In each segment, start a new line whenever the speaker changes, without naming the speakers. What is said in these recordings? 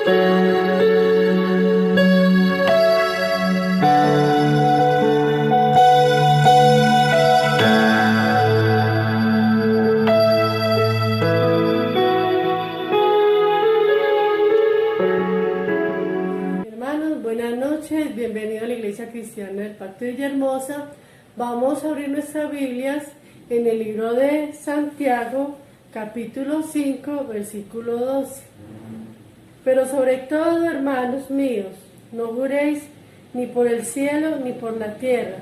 Buenas noches, bienvenido a la Iglesia Cristiana del Pacto de Villahermosa. Vamos a abrir nuestras Biblias en el libro de Santiago, capítulo 5, versículo 12. Pero sobre todo, hermanos míos, no juréis ni por el cielo, ni por la tierra,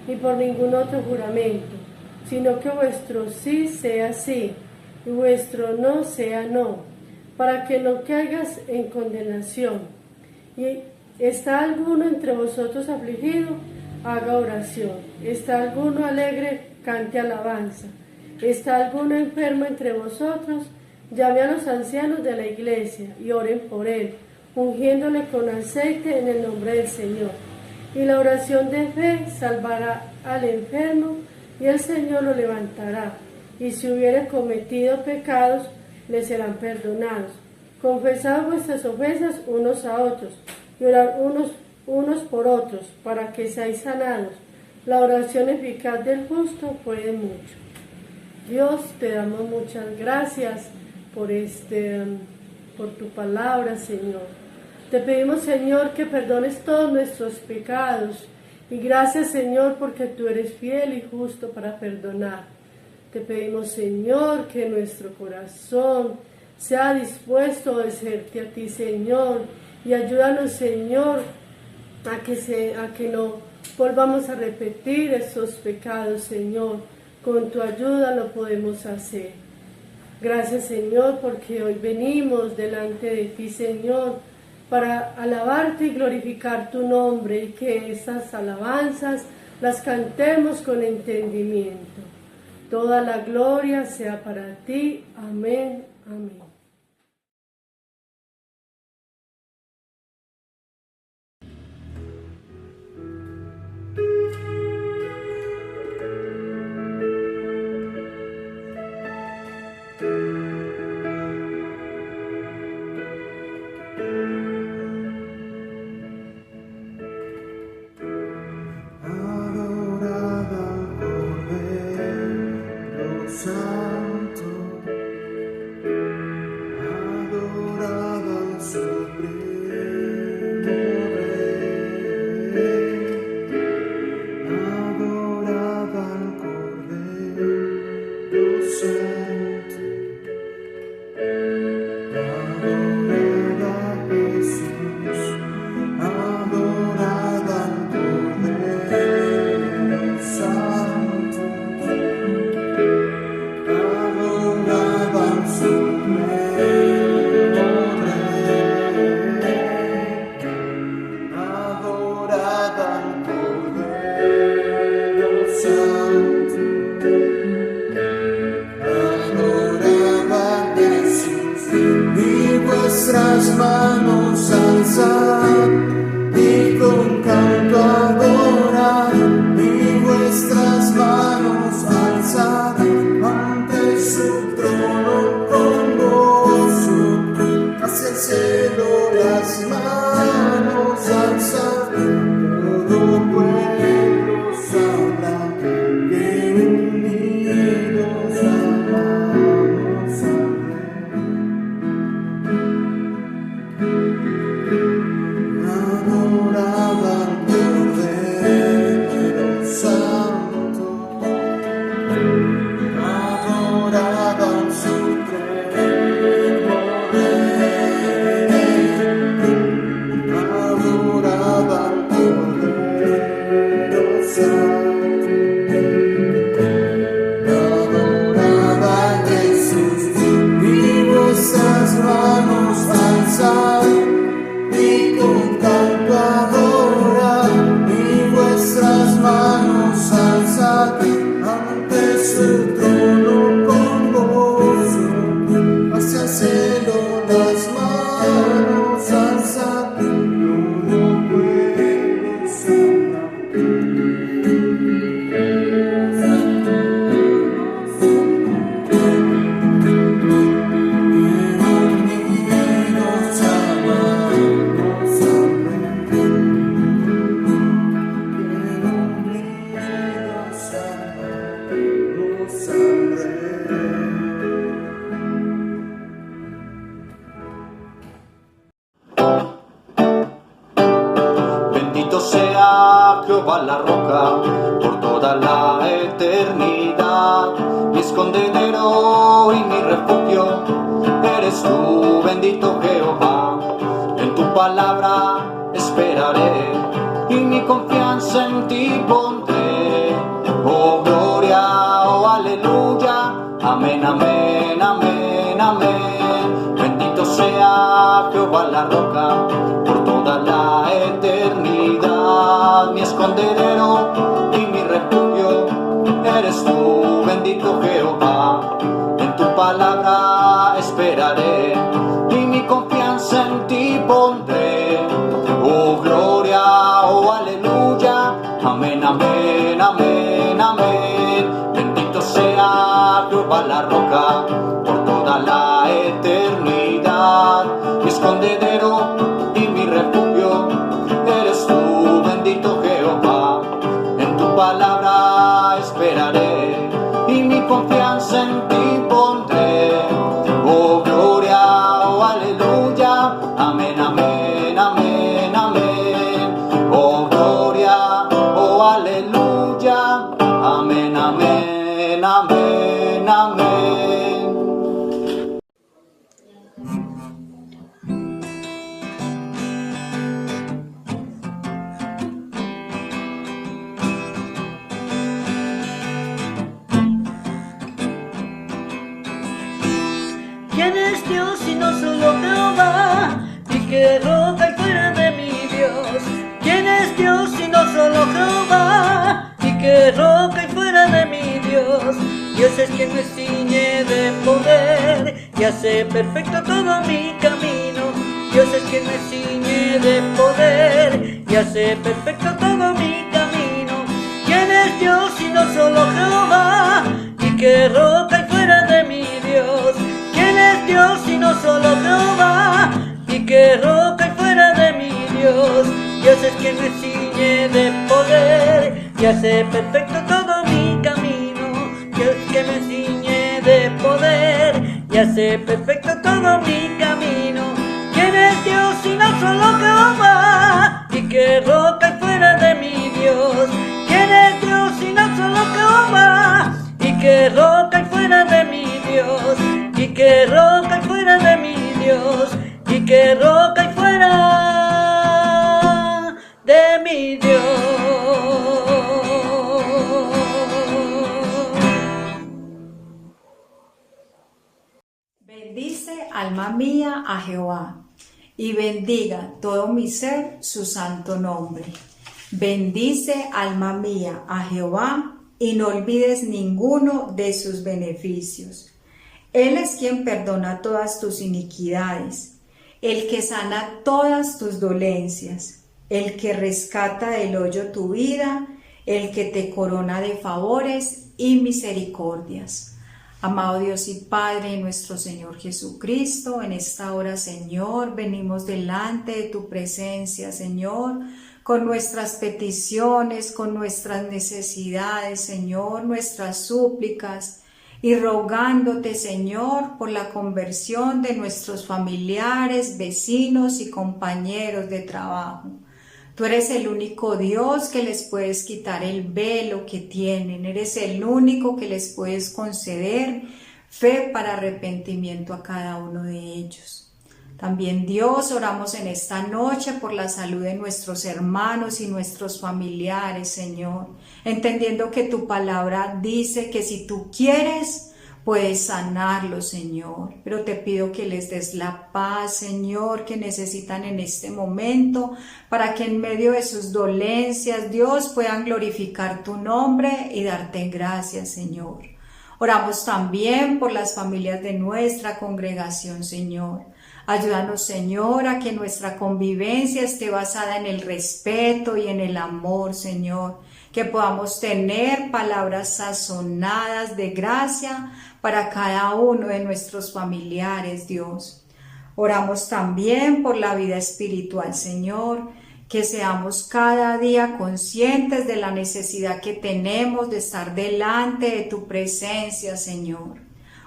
ni por ningún otro juramento, sino que vuestro sí sea sí, y vuestro no sea no, para que no caigas en condenación. Y ¿está alguno entre vosotros afligido? Haga oración. ¿Está alguno alegre? Cante alabanza. ¿Está alguno enfermo entre vosotros? Llame a los ancianos de la iglesia y oren por él, ungiéndole con aceite en el nombre del Señor. Y la oración de fe salvará al enfermo, y el Señor lo levantará. Y si hubiere cometido pecados, le serán perdonados. Confesad vuestras ofensas unos a otros, y orar unos por otros, para que seáis sanados. La oración eficaz del justo puede mucho. Dios, te damos muchas gracias por tu palabra, Señor. Te pedimos, Señor, que perdones todos nuestros pecados, y gracias, Señor, porque tú eres fiel y justo para perdonar. Te pedimos, Señor, que nuestro corazón sea dispuesto a obedecerte a ti, Señor, y ayúdanos, Señor, a que no volvamos a repetir esos pecados, Señor. Con tu ayuda lo podemos hacer. Gracias, Señor, porque hoy venimos delante de ti, Señor, para alabarte y glorificar tu nombre, y que esas alabanzas las cantemos con entendimiento. Toda la gloria sea para ti. Amén. Amén.
Vuestras manos alzad y con canto adorad, y vuestras manos alzad ante su trono con gozo. Hacia el cielo las manos alzad, todo pueblo sabrá que unidos amamos a Jehová la roca por toda la eternidad. Mi escondedero y mi refugio eres tú, bendito Jehová. En tu palabra esperaré y mi confianza en ti pondré. Oh gloria, oh aleluya, amén, amén, amén, amén. Bendito sea Jehová la roca por toda la eternidad. Mi escondedero y mi refugio eres tú, bendito Jehová. En tu palabra esperaré y mi confianza en ti pondré. Oh gloria, oh aleluya, amén, amén, amén, amén. Bendito sea Jehová la roca por toda la eternidad. Mi escondedero y mi refugio eres tú, bendito Jehová. En tu palabra esperaré y mi confianza en ti pondré. Oh gloria, oh aleluya, amén, amén, amén, amén. Oh gloria, oh aleluya, amén, amén, amén, amén.
¿Quién es Dios si no solo Jehová? Y que roca y fuera de mi Dios. ¿Quién es Dios si no solo Jehová? Y que roca y fuera de mi Dios. Dios es quien me ciñe de poder y hace perfecto todo mi camino. Dios es quien me ciñe de poder y hace perfecto todo mi camino. ¿Quién es Dios si no solo Jehová? Y que roca y fuera de mi Dios. ¿Quién es Dios si no solo Jehová? Y que roca y fuera de mi Dios. Dios es quien me ciñe de poder y hace perfecto todo mi camino. Dios que me ciñe de poder y hace perfecto todo mi camino. ¿Quién es Dios si no solo Jehová? Y que roca y fuera de mi Dios. ¿Quién es Dios si no solo Jehová? Y que roca y fuera de mi Dios. Y que roca y fuera de mi Dios. Y que roca y fuera de mi Dios.
Bendice, alma mía, a Jehová, y bendiga todo mi ser su santo nombre. Bendice, alma mía, a Jehová, y no olvides ninguno de sus beneficios. Él es quien perdona todas tus iniquidades, el que sana todas tus dolencias, el que rescata del hoyo tu vida, el que te corona de favores y misericordias. Amado Dios y Padre de nuestro Señor Jesucristo, en esta hora, Señor, venimos delante de tu presencia, Señor, con nuestras peticiones, con nuestras necesidades, Señor, nuestras súplicas, y rogándote, Señor, por la conversión de nuestros familiares, vecinos y compañeros de trabajo. Tú eres el único Dios que les puedes quitar el velo que tienen. Eres el único que les puedes conceder fe para arrepentimiento a cada uno de ellos. También, Dios, oramos en esta noche por la salud de nuestros hermanos y nuestros familiares, Señor, entendiendo que tu palabra dice que si tú quieres, puedes sanarlos, Señor, pero te pido que les des la paz, Señor, que necesitan en este momento, para que en medio de sus dolencias, Dios, puedan glorificar tu nombre y darte gracias, Señor. Oramos también por las familias de nuestra congregación, Señor. Ayúdanos, Señor, a que nuestra convivencia esté basada en el respeto y en el amor, Señor. Que podamos tener palabras sazonadas de gracia para cada uno de nuestros familiares, Dios. Oramos también por la vida espiritual, Señor, que seamos cada día conscientes de la necesidad que tenemos de estar delante de tu presencia, Señor.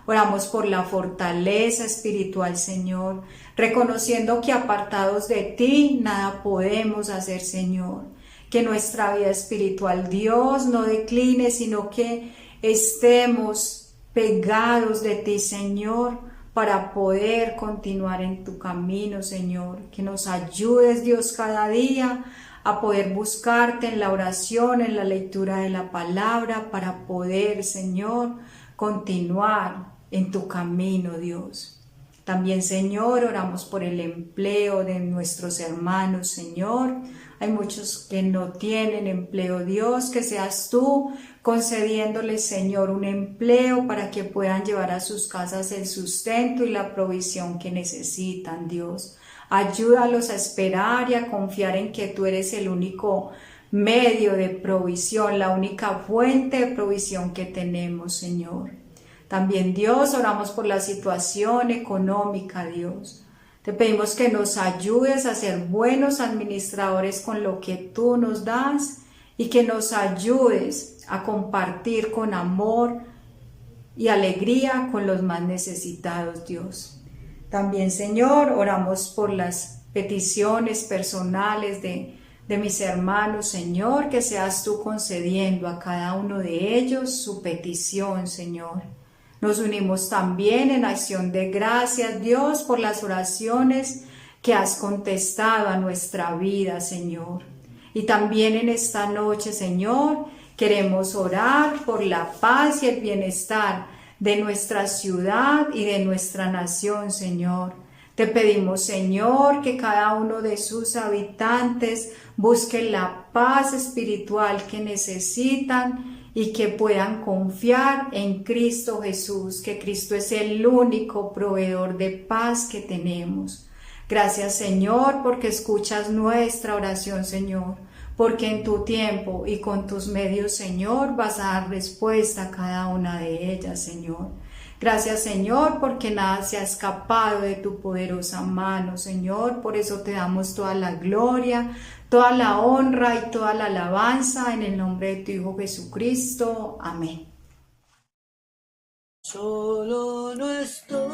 Oramos por la fortaleza espiritual, Señor, reconociendo que apartados de ti nada podemos hacer, Señor. que nuestra vida espiritual, Dios, no decline, sino que estemos pegados de ti, Señor, para poder continuar en tu camino, Señor. Que nos ayudes, Dios, cada día a poder buscarte en la oración, en la lectura de la palabra, para poder, Señor, continuar en tu camino, Dios. También, Señor, oramos por el empleo de nuestros hermanos, Señor. Hay muchos que no tienen empleo, Dios, que seas tú concediéndoles, Señor, un empleo para que puedan llevar a sus casas el sustento y la provisión que necesitan, Dios. Ayúdalos a esperar y a confiar en que tú eres el único medio de provisión, la única fuente de provisión que tenemos, Señor. También, Dios, oramos por la situación económica, Dios. Te pedimos que nos ayudes a ser buenos administradores con lo que tú nos das y que nos ayudes a compartir con amor y alegría con los más necesitados, Dios. También, Señor, oramos por las peticiones personales de mis hermanos, Señor, que seas tú concediendo a cada uno de ellos su petición, Señor. Nos unimos también en acción de gracias, Dios, por las oraciones que has contestado a nuestra vida, Señor. Y también en esta noche, Señor, queremos orar por la paz y el bienestar de nuestra ciudad y de nuestra nación, Señor. Te pedimos, Señor, que cada uno de sus habitantes busque la paz espiritual que necesitan y que puedan confiar en Cristo Jesús, que Cristo es el único proveedor de paz que tenemos. Gracias, Señor, porque escuchas nuestra oración, Señor, porque en tu tiempo y con tus medios, Señor, vas a dar respuesta a cada una de ellas, Señor. Gracias, Señor, porque nada se ha escapado de tu poderosa mano, Señor. Por eso te damos toda la gloria, toda la honra y toda la alabanza en el nombre de tu Hijo Jesucristo. Amén.
Solo no estoy,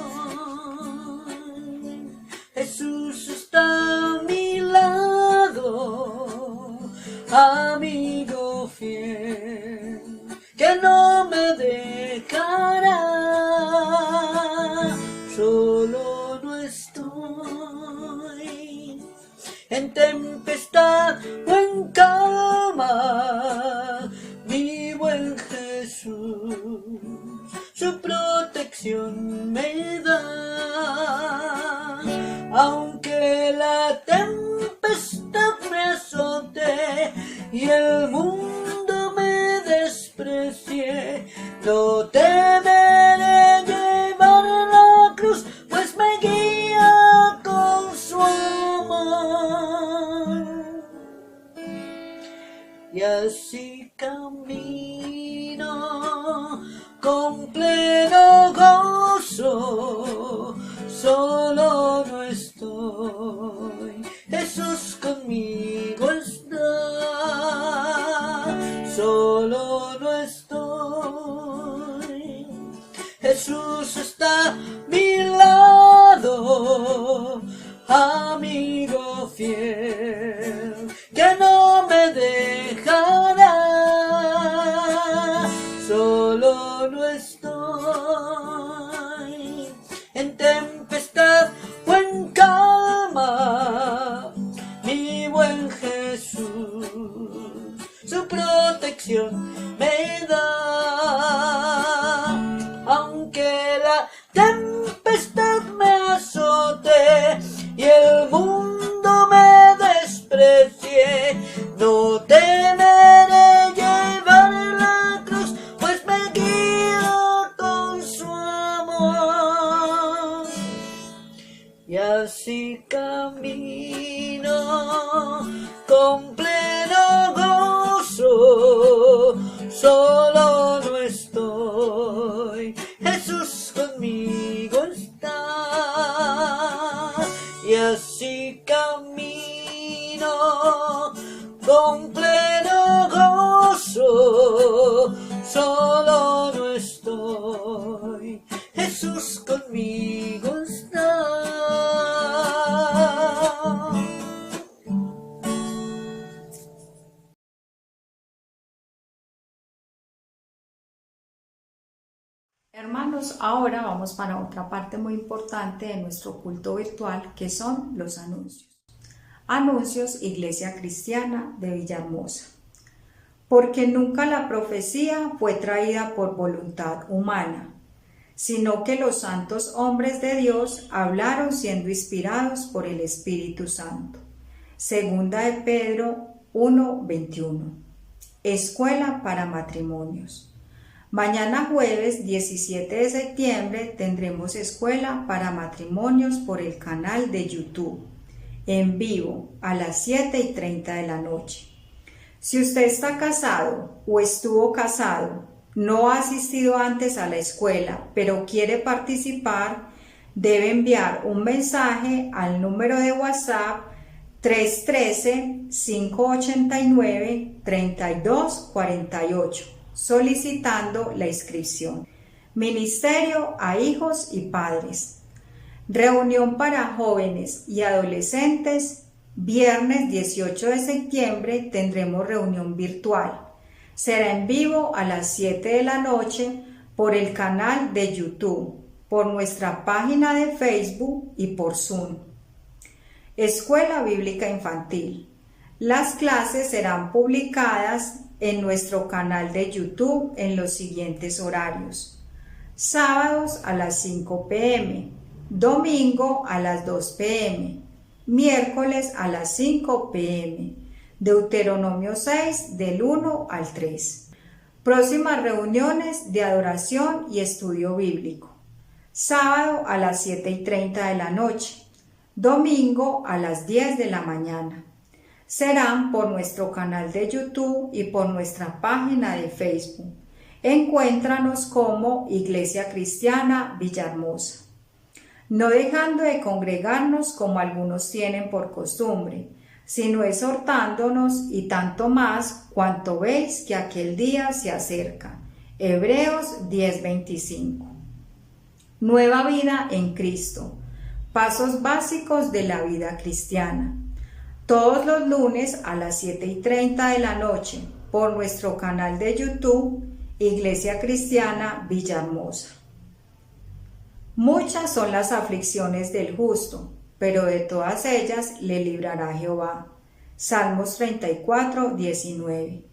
Jesús está a mi lado, amigo fiel, que no me dejará. Solo no estoy en tempestad o en calma, mi buen Jesús, su protección me da. Aunque la tempestad me azote y el mundo me desprecie, no temeré llevar la cruz, pues me guía con su amor. Y así camino con pleno gozo, solo no estoy, Jesús conmigo está. Solo no estoy, Jesús está a mi lado, amigo fiel, que no me dejará. Solo no estoy en tempestad o en calma, mi buen Jesús, su protección me da. Aunque la tempestad me azote y el mundo me desprecie, no temeré llevar la cruz, pues me guía con su amor. Y así camino con pleno gozo, solo no estoy, Jesús conmigo está. Y así camino con pleno gozo, solo no estoy, Jesús conmigo está.
hermanos, ahora vamos para otra parte muy importante de nuestro culto virtual, que son los anuncios. Anuncios, Iglesia Cristiana de Villahermosa. Porque nunca la profecía fue traída por voluntad humana, sino que los santos hombres de Dios hablaron siendo inspirados por el Espíritu Santo. Segunda de Pedro 1:21. Escuela para matrimonios. Mañana jueves 17 de septiembre tendremos escuela para matrimonios por el canal de YouTube, en vivo a las 7:30 de la noche. Si usted está casado o estuvo casado, no ha asistido antes a la escuela, pero quiere participar, debe enviar un mensaje al número de WhatsApp 313-589-3248, solicitando la inscripción. Ministerio a hijos y padres. Reunión para jóvenes y adolescentes. Viernes 18 de septiembre tendremos reunión virtual. Será en vivo a las 7 de la noche por el canal de YouTube, por nuestra página de Facebook y por Zoom. Escuela Bíblica Infantil. Las clases serán publicadas en nuestro canal de YouTube en los siguientes horarios: sábados a las 5 p.m., domingo a las 2 p.m., miércoles a las 5 p.m., Deuteronomio 6 del 1 al 3. Próximas reuniones de adoración y estudio bíblico: sábado a las 7:30 de la noche, domingo a las 10 de la mañana. Serán por nuestro canal de YouTube y por nuestra página de Facebook. Encuéntranos como Iglesia Cristiana Villahermosa. No dejando de congregarnos como algunos tienen por costumbre, sino exhortándonos, y tanto más cuanto veis que aquel día se acerca. Hebreos 10:25. Nueva vida en Cristo. Pasos básicos de la vida cristiana. Todos los lunes a las 7:30 de la noche por nuestro canal de YouTube, Iglesia Cristiana Villahermosa. Muchas son las aflicciones del justo, pero de todas ellas le librará Jehová. Salmos 34:19.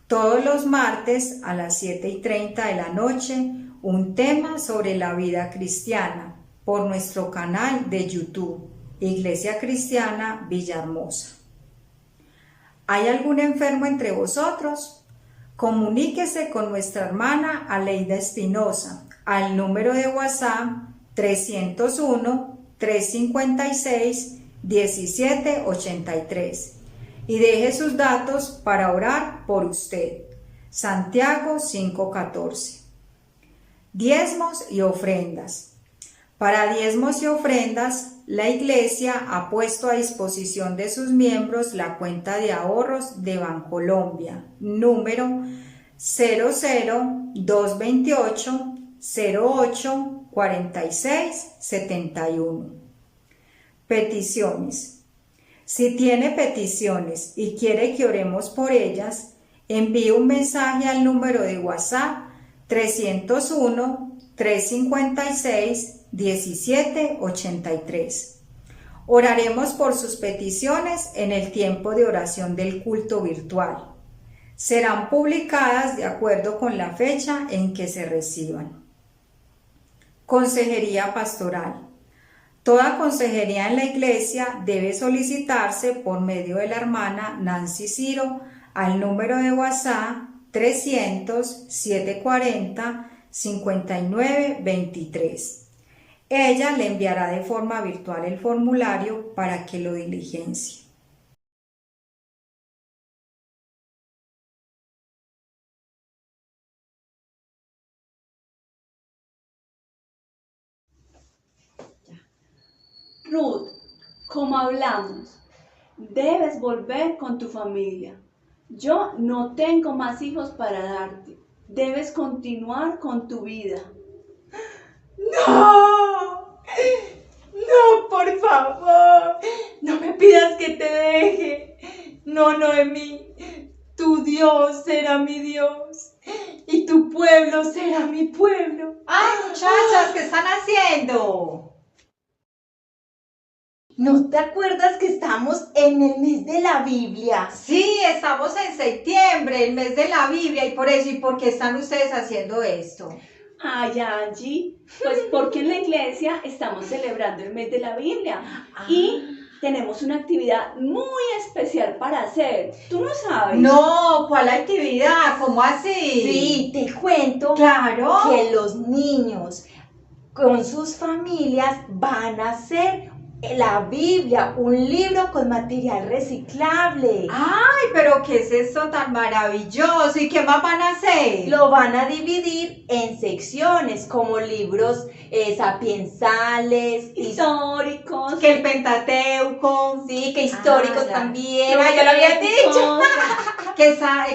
Todos los martes a las 7:30 de la noche, un tema sobre la vida cristiana por nuestro canal de YouTube, Iglesia Cristiana Villahermosa. ¿Hay algún enfermo entre vosotros? Comuníquese con nuestra hermana Aleida Espinosa al número de WhatsApp 301-356-1783 y deje sus datos para orar por usted. Santiago 5:14. Diezmos y ofrendas. Para diezmos y ofrendas, la Iglesia ha puesto a disposición de sus miembros la cuenta de ahorros de Bancolombia, número 00228-084671. Peticiones. Si tiene peticiones y quiere que oremos por ellas, envíe un mensaje al número de WhatsApp 301-356-1783. Oraremos por sus peticiones en el tiempo de oración del culto virtual. Serán publicadas de acuerdo con la fecha en que se reciban. Consejería pastoral. Toda consejería en la iglesia debe solicitarse por medio de la hermana Nancy Ciro al número de WhatsApp 300-740-5923. Ella le enviará de forma virtual el formulario para que lo diligencie.
Ruth, como hablamos, debes volver con tu familia. Yo no tengo más hijos para darte. Debes continuar con tu vida.
¡No! ¡No, por favor! No me pidas que te deje. No, Noemí, tu Dios será mi Dios. y tu pueblo será mi pueblo.
¡Ay, muchachas! ¿Qué están haciendo?
¿No te acuerdas que estamos en el mes de la Biblia?
Sí, estamos en septiembre, el mes de la Biblia, y por eso, ¿y por qué están ustedes haciendo esto?
Ay, Angie, pues porque en la iglesia estamos celebrando el mes de la Biblia y tenemos una actividad muy especial para hacer. ¿Tú no sabes?
No, ¿cuál actividad? ¿Cómo así?
Sí, te cuento
Claro.
que los niños con sus familias van a hacer la Biblia, un libro con material reciclable.
Ay, pero ¿qué es esto tan maravilloso? ¿Y qué más van a hacer?
Lo van a dividir en secciones como libros sapiensales,
Históricos.
Que el Pentateuco,
sí, que históricos
ya.
también. Ah, ya lo había dicho.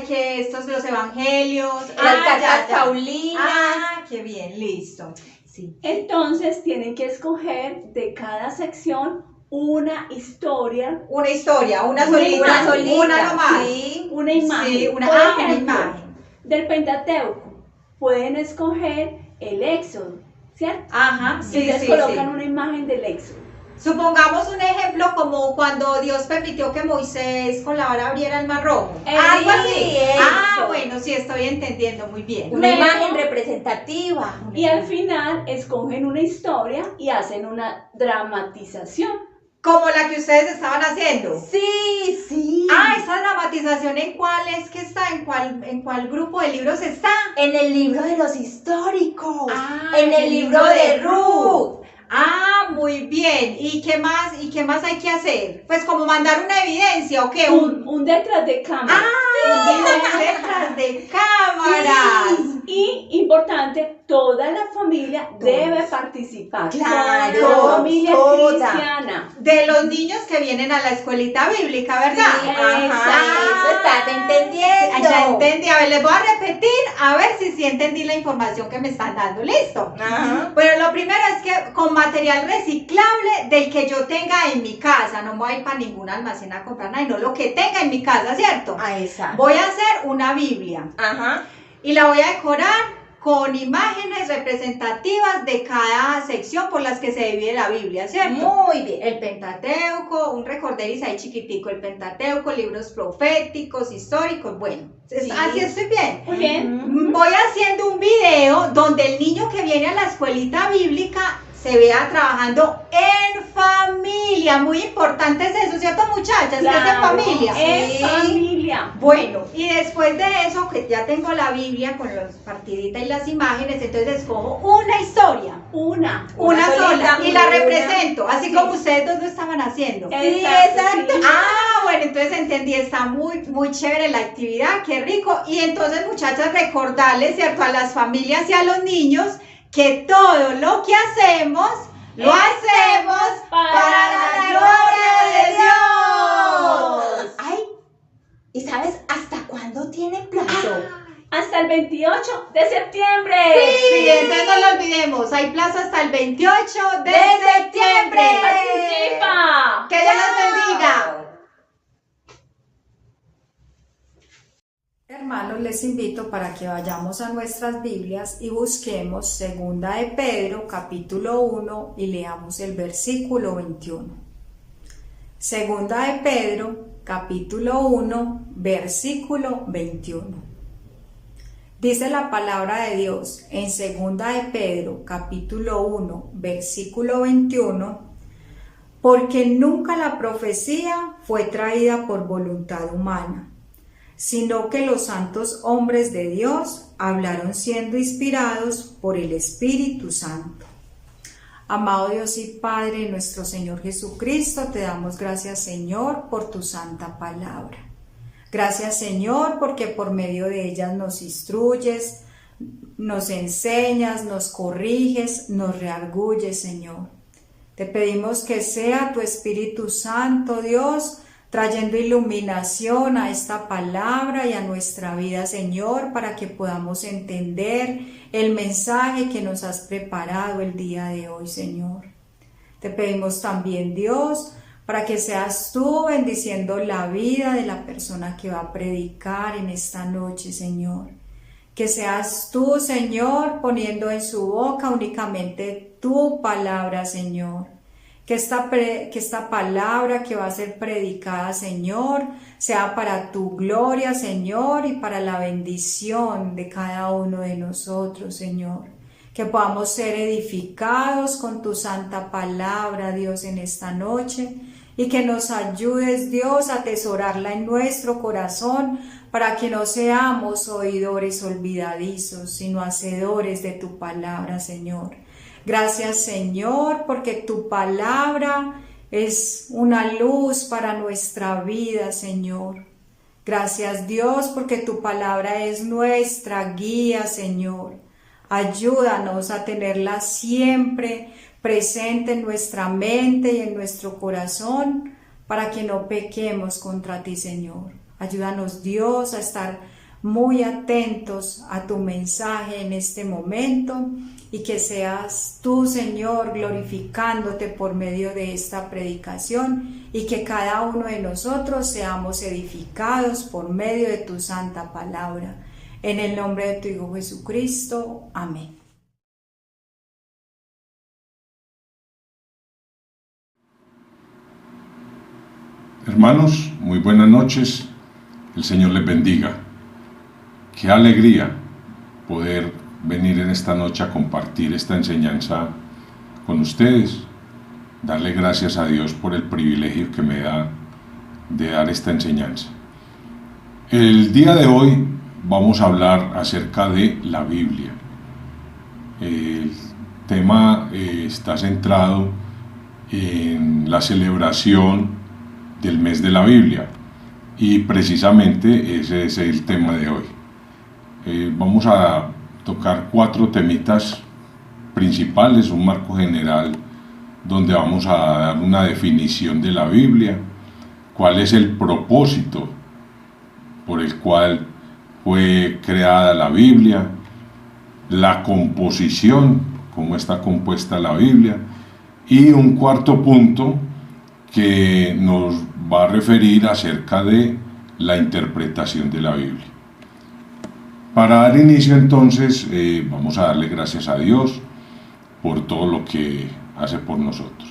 que estos los evangelios,
Las
ya,
cartas
ya.
paulinas.
Ah, qué bien, listo.
Sí.
Entonces tienen que escoger de cada sección una historia,
Una historia, una
Una
solita,
solita,
una nomás.
Sí.
una imagen.
Sí, una,
Por
una
ejemplo,
imagen.
del Pentateuco pueden escoger el Éxodo, ¿cierto?
Ajá, sí,
Entonces
sí,
colocan
sí.
una imagen del Éxodo.
Supongamos un ejemplo como cuando Dios permitió que Moisés con la vara abriera el mar rojo. Algo así.
eso.
Ah, bueno, sí, estoy entendiendo muy bien.
Una
Luego-
imagen representativa.
Y al final escogen una historia y hacen una dramatización.
Como la que ustedes estaban haciendo.
Sí, sí.
Ah, esa dramatización, ¿en cuál es que está? ¿En cuál grupo de libros está?
En el libro de los históricos.
Ah,
en el libro de Ruth.
Ah, muy bien. ¿Y qué más hay que hacer? Pues como mandar una evidencia, ¿o qué?
Un detrás de cámara.
Ah, detrás de cámaras.
Y importante, toda la familia debe participar.
Claro,
Toda la familia
toda.
cristiana.
De los niños que vienen a la escuelita bíblica, ¿verdad?
Sí, ajá, eso estás entendiendo.
Ya entendí. A ver, les voy a repetir, a ver si sí entendí la información que me están dando. ¿Listo?
Ajá.
Pero lo primero es que con material reciclable del que yo tenga en mi casa, no me voy a ir para ningún almacén a comprar nada, no lo que tenga en mi casa, ¿cierto?
Ah, exacto.
Voy a hacer una Biblia
Ajá.
y la voy a decorar con imágenes representativas de cada sección por las que se divide la Biblia, ¿cierto?
Muy bien.
El Pentateuco, un recorderis ahí chiquitico, el Pentateuco, libros proféticos, históricos, bueno,
Sí.
así estoy bien.
Muy bien.
Voy haciendo un video donde el niño que viene a la escuelita bíblica se vea trabajando en familia. Muy importante es eso, ¿cierto, muchachas? Que es en
Claro,
familia.
en
Sí.
familia.
Bueno, y después de eso, que ya tengo la Biblia con las partiditas y las imágenes, entonces escojo una historia,
Una.
una sola,
solita,
y la
una.
represento, así
Sí.
como ustedes dos lo estaban haciendo.
Sí, exacto.
sí.
Ah, bueno, entonces entendí, está muy, muy chévere la actividad, qué rico. Y entonces, muchachas, recordarles, ¿cierto?, a las familias y a los niños que todo lo que hacemos, lo hacemos para la gloria de Dios.
Ay, ¿y sabes hasta cuándo tiene plazo?
Hasta el 28 de septiembre.
Sí, entonces no lo olvidemos, hay plazo hasta el 28 de septiembre.
¡Participa!
Que Dios los bendiga.
Hermanos, les invito para que vayamos a nuestras Biblias y busquemos Segunda de Pedro, capítulo 1, y leamos el versículo 21. Segunda de Pedro, capítulo 1, versículo 21. Dice la palabra de Dios en Segunda de Pedro, capítulo 1, versículo 21, porque nunca la profecía fue traída por voluntad humana, sino que los santos hombres de Dios hablaron siendo inspirados por el Espíritu Santo. Amado Dios y Padre, nuestro Señor Jesucristo, te damos gracias, Señor, por tu santa palabra. Gracias, Señor, porque por medio de ellas nos instruyes, nos enseñas, nos corriges, nos reargulles, Señor. Te pedimos que sea tu Espíritu Santo, Dios, trayendo iluminación a esta palabra y a nuestra vida, Señor, para que podamos entender el mensaje que nos has preparado el día de hoy, Señor. Te pedimos también, Dios, para que seas tú bendiciendo la vida de la persona que va a predicar en esta noche, Señor. Que seas tú, Señor, poniendo en su boca únicamente tu palabra, Señor. Que esta palabra que va a ser predicada, Señor, sea para tu gloria, Señor, y para la bendición de cada uno de nosotros, Señor. Que podamos ser edificados con tu santa palabra, Dios, en esta noche, y que nos ayudes, Dios, a atesorarla en nuestro corazón, para que no seamos oidores olvidadizos, sino hacedores de tu palabra, Señor. Gracias, Señor, porque tu palabra es una luz para nuestra vida, Señor. Gracias, Dios, porque tu palabra es nuestra guía, Señor. Ayúdanos a tenerla siempre presente en nuestra mente y en nuestro corazón, para que no pequemos contra ti, Señor. Ayúdanos, Dios, a estar muy atentos a tu mensaje en este momento, y que seas tú, Señor, glorificándote por medio de esta predicación, y que cada uno de nosotros seamos edificados por medio de tu santa palabra. En el nombre de tu Hijo Jesucristo. Amén.
Hermanos, muy buenas noches. El Señor les bendiga. Qué alegría poder venir en esta noche a compartir esta enseñanza con ustedes. Darle gracias a Dios por el privilegio que me da de dar esta enseñanza. El día de hoy vamos a hablar acerca de la Biblia. El tema está centrado en la celebración del mes de la Biblia, y precisamente ese es el tema de hoy. Vamos a tocar 4 temitas principales, un marco general donde vamos a dar una definición de la Biblia, cuál es el propósito por el cual fue creada la Biblia, la composición, cómo está compuesta la Biblia, y un cuarto punto que nos va a referir acerca de la interpretación de la Biblia. Para dar inicio entonces, vamos a darle gracias a Dios por todo lo que hace por nosotros.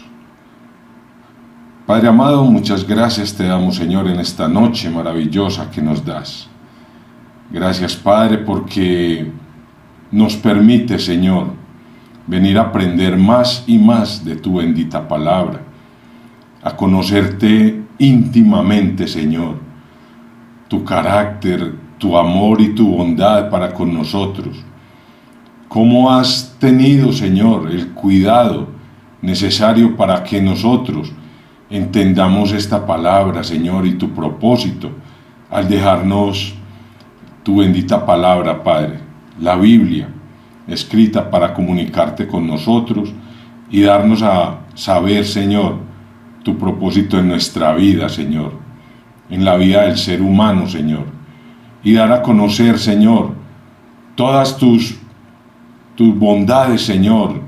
Padre amado, muchas gracias te damos, Señor, en esta noche maravillosa que nos das. Gracias, Padre, porque nos permite, Señor, venir a aprender más y más de tu bendita palabra, a conocerte íntimamente, Señor, tu carácter, tu amor y tu bondad para con nosotros. Cómo has tenido, Señor, el cuidado necesario para que nosotros entendamos esta palabra, Señor, y tu propósito al dejarnos tu bendita palabra, Padre, la Biblia, escrita para comunicarte con nosotros y darnos a saber, Señor, tu propósito en nuestra vida, Señor, en la vida del ser humano, Señor, y dar a conocer, Señor, todas tus bondades, Señor,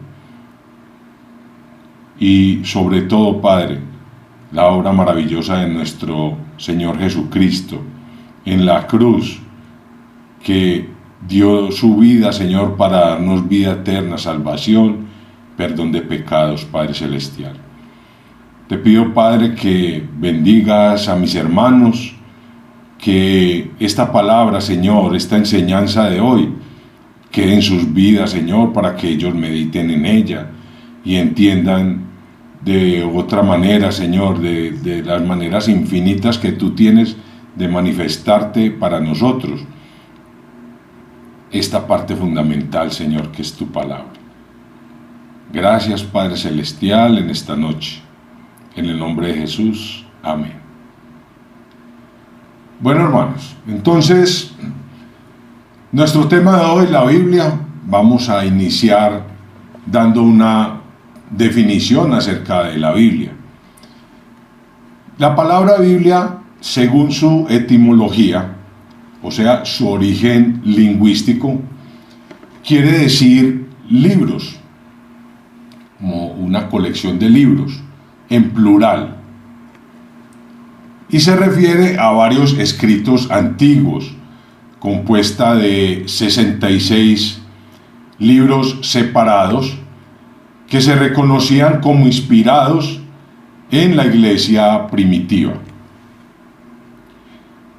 y sobre todo, Padre, la obra maravillosa de nuestro Señor Jesucristo en la cruz, que dio su vida, Señor, para darnos vida eterna, salvación, perdón de pecados, Padre Celestial. Te pido, Padre, que bendigas a mis hermanos, que esta palabra, Señor, esta enseñanza de hoy, quede en sus vidas, Señor, para que ellos mediten en ella y entiendan de otra manera, Señor, de las maneras infinitas que tú tienes de manifestarte para nosotros esta parte fundamental, Señor, que es tu palabra. Gracias, Padre Celestial, en esta noche. En el nombre de Jesús. Amén. Bueno, hermanos, entonces, nuestro tema de hoy, la Biblia, vamos a iniciar dando una definición acerca de la Biblia. La palabra Biblia, según su etimología, o sea, su origen lingüístico, quiere decir libros, como una colección de libros, en plural, y se refiere a varios escritos antiguos, compuesta de 66 libros separados que se reconocían como inspirados en la iglesia primitiva.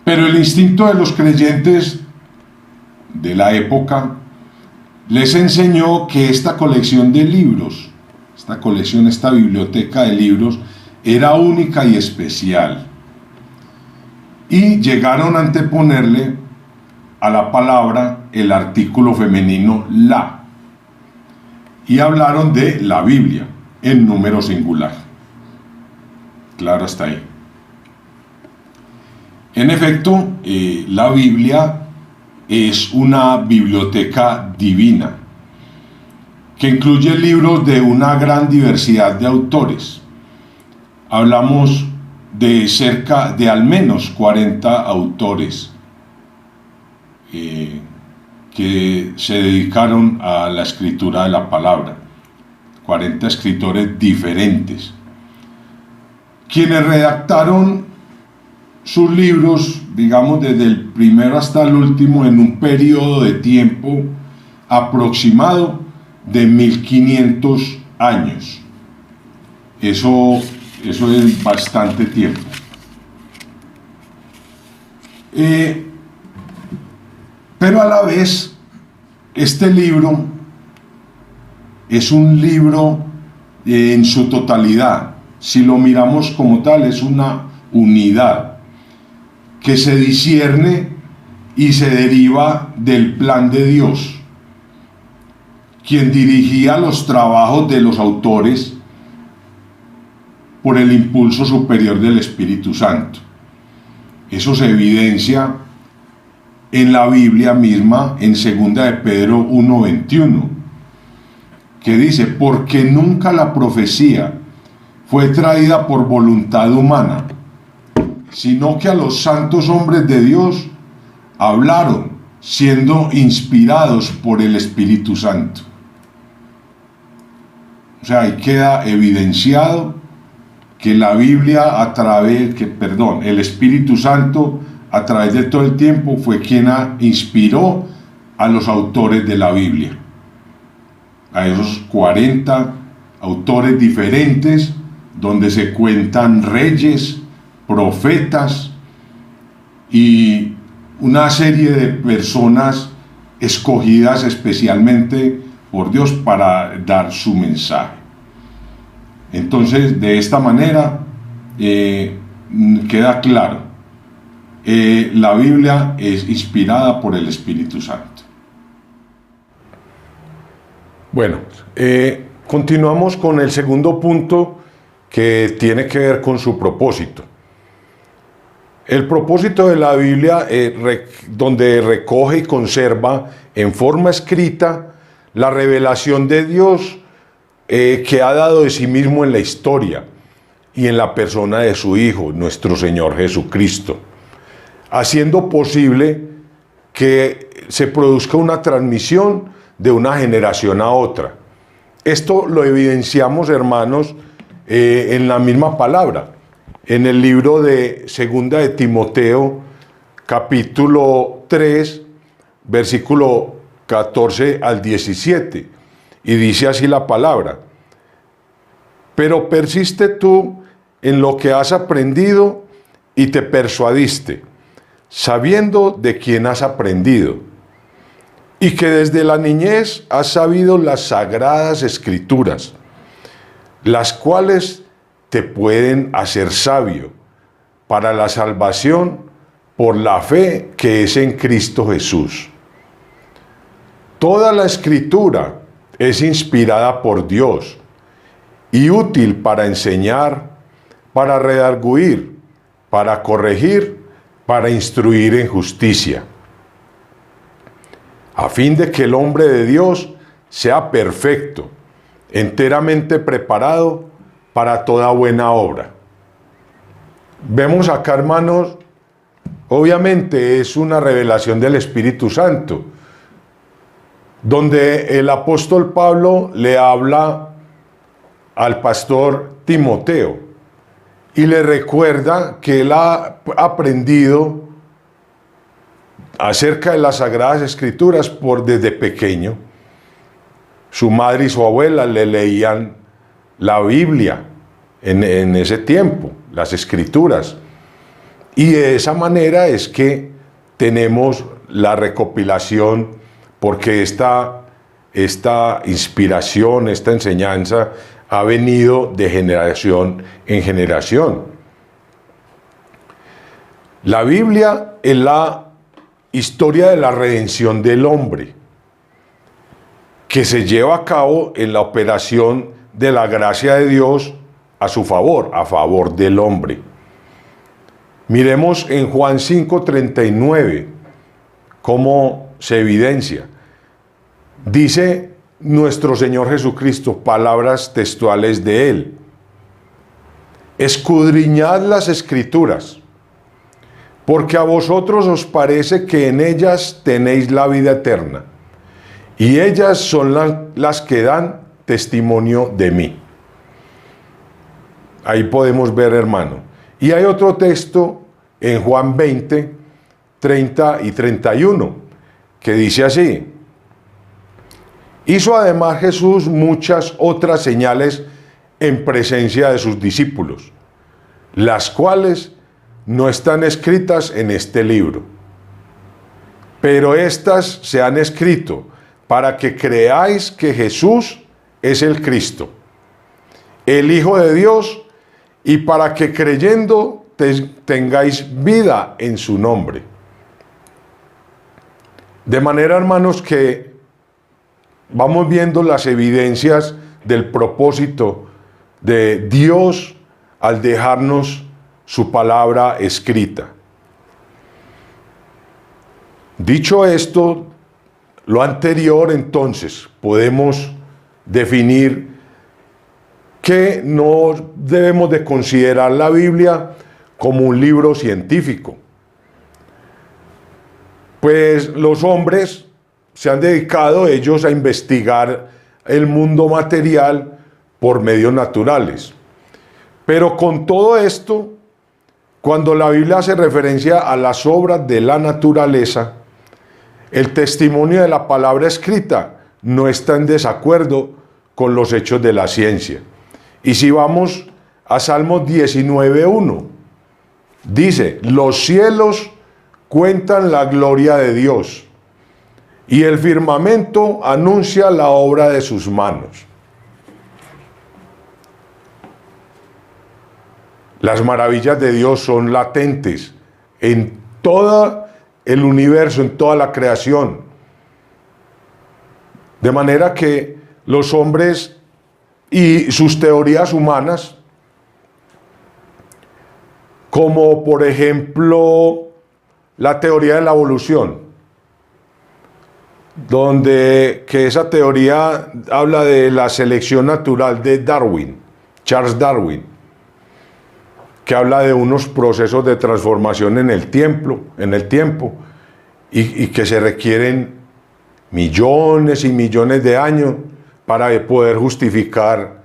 Pero el instinto de los creyentes de la época les enseñó que esta colección de libros, esta biblioteca de libros, era única y especial. Y llegaron a anteponerle a la palabra el artículo femenino la. Y hablaron de la Biblia en número singular. Claro, hasta ahí. En efecto, la Biblia es una biblioteca divina que incluye libros de una gran diversidad de autores. Hablamos de cerca de al menos 40 autores que se dedicaron a la escritura de la palabra, 40 escritores diferentes, quienes redactaron sus libros, digamos, desde el primero hasta el último, en un periodo de tiempo aproximado de 1500 años. Eso es bastante tiempo. Pero a la vez, este libro es un libro en su totalidad. Si lo miramos como tal, es una unidad que se discierne y se deriva del plan de Dios, quien dirigía los trabajos de los autores por el impulso superior del Espíritu Santo. Eso se evidencia en la Biblia misma, en 2 de Pedro 1:21, que dice: porque nunca la profecía fue traída por voluntad humana, sino que a los santos hombres de Dios hablaron, siendo inspirados por el Espíritu Santo. O sea, ahí queda evidenciado que la Biblia el Espíritu Santo a través de todo el tiempo fue quien inspiró a los autores de la Biblia, a esos 40 autores diferentes, donde se cuentan reyes, profetas y una serie de personas escogidas especialmente por Dios para dar su mensaje. Entonces, de esta manera queda claro, la Biblia es inspirada por el Espíritu Santo.
Bueno, continuamos con el segundo punto, que tiene que ver con su propósito. El propósito de la Biblia, donde recoge y conserva en forma escrita la revelación de Dios que ha dado de sí mismo en la historia y en la persona de su Hijo, nuestro Señor Jesucristo, haciendo posible que se produzca una transmisión de una generación a otra. Esto lo evidenciamos, hermanos, en la misma palabra, en el libro de 2 de Timoteo, capítulo 3, versículo 14 al 17, y dice así la palabra: pero persiste tú en lo que has aprendido y te persuadiste, sabiendo de quién has aprendido, y que desde la niñez has sabido las sagradas escrituras, las cuales te pueden hacer sabio para la salvación por la fe que es en Cristo Jesús. Toda la escritura es inspirada por Dios y útil para enseñar, para redarguir, para corregir, para instruir en justicia, a fin de que el hombre de Dios sea perfecto, enteramente preparado para toda buena obra. Vemos acá, hermanos, obviamente es una revelación del Espíritu Santo, donde el apóstol Pablo le habla al pastor Timoteo y le recuerda que él ha aprendido acerca de las Sagradas Escrituras desde pequeño. Su madre y su abuela le leían la Biblia en ese tiempo, las Escrituras. Y de esa manera es que tenemos la recopilación, porque esta inspiración, esta enseñanza ha venido de generación en generación. La Biblia es la historia de la redención del hombre, que se lleva a cabo en la operación de la gracia de Dios a su favor, a favor del hombre. Miremos en Juan 5:39 cómo se evidencia. Dice nuestro Señor Jesucristo, palabras textuales de Él: escudriñad las Escrituras, porque a vosotros os parece que en ellas tenéis la vida eterna, y ellas son las que dan testimonio de mí. Ahí podemos ver, hermano. Y hay otro texto en Juan 20, 30 y 31, que dice así: hizo además Jesús muchas otras señales en presencia de sus discípulos, las cuales no están escritas en este libro. Pero estas se han escrito para que creáis que Jesús es el Cristo, el Hijo de Dios, y para que creyendo tengáis vida en su nombre. De manera, hermanos, que vamos viendo las evidencias del propósito de Dios al dejarnos su palabra escrita. Dicho esto, lo anterior, entonces, podemos definir que no debemos de considerar la Biblia como un libro científico, pues los hombres se han dedicado ellos a investigar el mundo material por medios naturales. Pero con todo esto, cuando la Biblia hace referencia a las obras de la naturaleza, el testimonio de la palabra escrita no está en desacuerdo con los hechos de la ciencia. Y si vamos a Salmos 19:1, dice: los cielos cuentan la gloria de Dios, y el firmamento anuncia la obra de sus manos. Las maravillas de Dios son latentes en todo el universo, en toda la creación. De manera que los hombres y sus teorías humanas, como por ejemplo la teoría de la evolución, que esa teoría habla de la selección natural de Darwin, Charles Darwin, que habla de unos procesos de transformación en el tiempo, y que se requieren millones y millones de años para poder justificar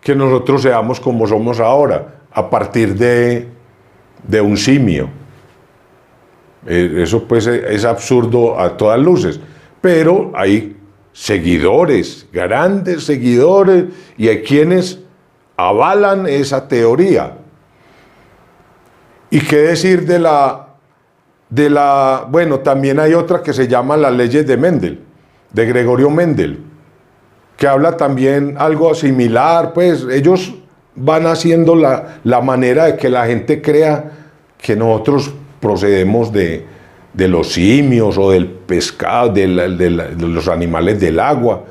que nosotros seamos como somos ahora, a partir de un simio. Eso pues es absurdo a todas luces, pero hay seguidores, grandes seguidores, y hay quienes avalan esa teoría. ¿Y qué decir bueno, también hay otra que se llama las leyes de Mendel, de Gregorio Mendel, que habla también algo similar, pues ellos van haciendo la manera de que la gente crea que nosotros procedemos de los simios o del pescado, de los animales del agua.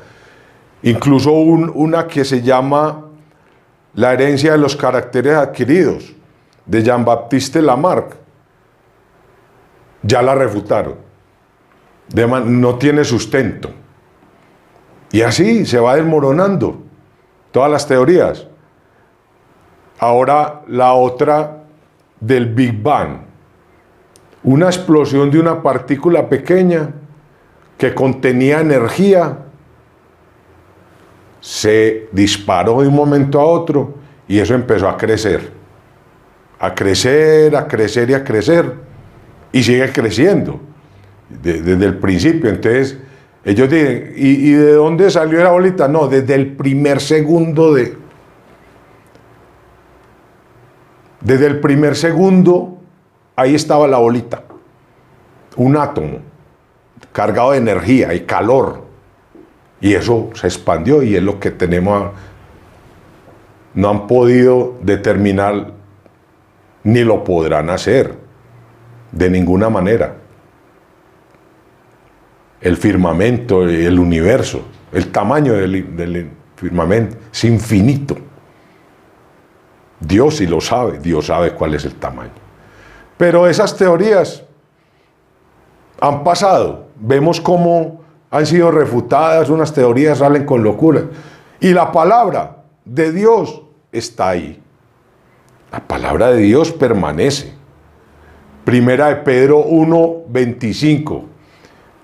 Incluso una que se llama La herencia de los caracteres adquiridos, de Jean-Baptiste Lamarck, ya la refutaron. No tiene sustento. Y así se va desmoronando todas las teorías. Ahora la otra del Big Bang, una explosión de una partícula pequeña que contenía energía, se disparó de un momento a otro y eso empezó a crecer, a crecer, a crecer y a crecer, y sigue creciendo. desde el principio. Entonces, ellos dicen, ¿y de dónde salió la bolita? No, desde el primer segundo Desde el primer segundo, ahí estaba la bolita. Un átomo cargado de energía y calor. Y eso se expandió y es lo que tenemos. No han podido determinar ni lo podrán hacer de ninguna manera. El firmamento, el universo, el tamaño del firmamento es infinito. Dios sí lo sabe, Dios sabe cuál es el tamaño. Pero esas teorías han pasado. Vemos cómo han sido refutadas, unas teorías salen con locura. Y la palabra de Dios está ahí. La palabra de Dios permanece. Primera de Pedro 1:25.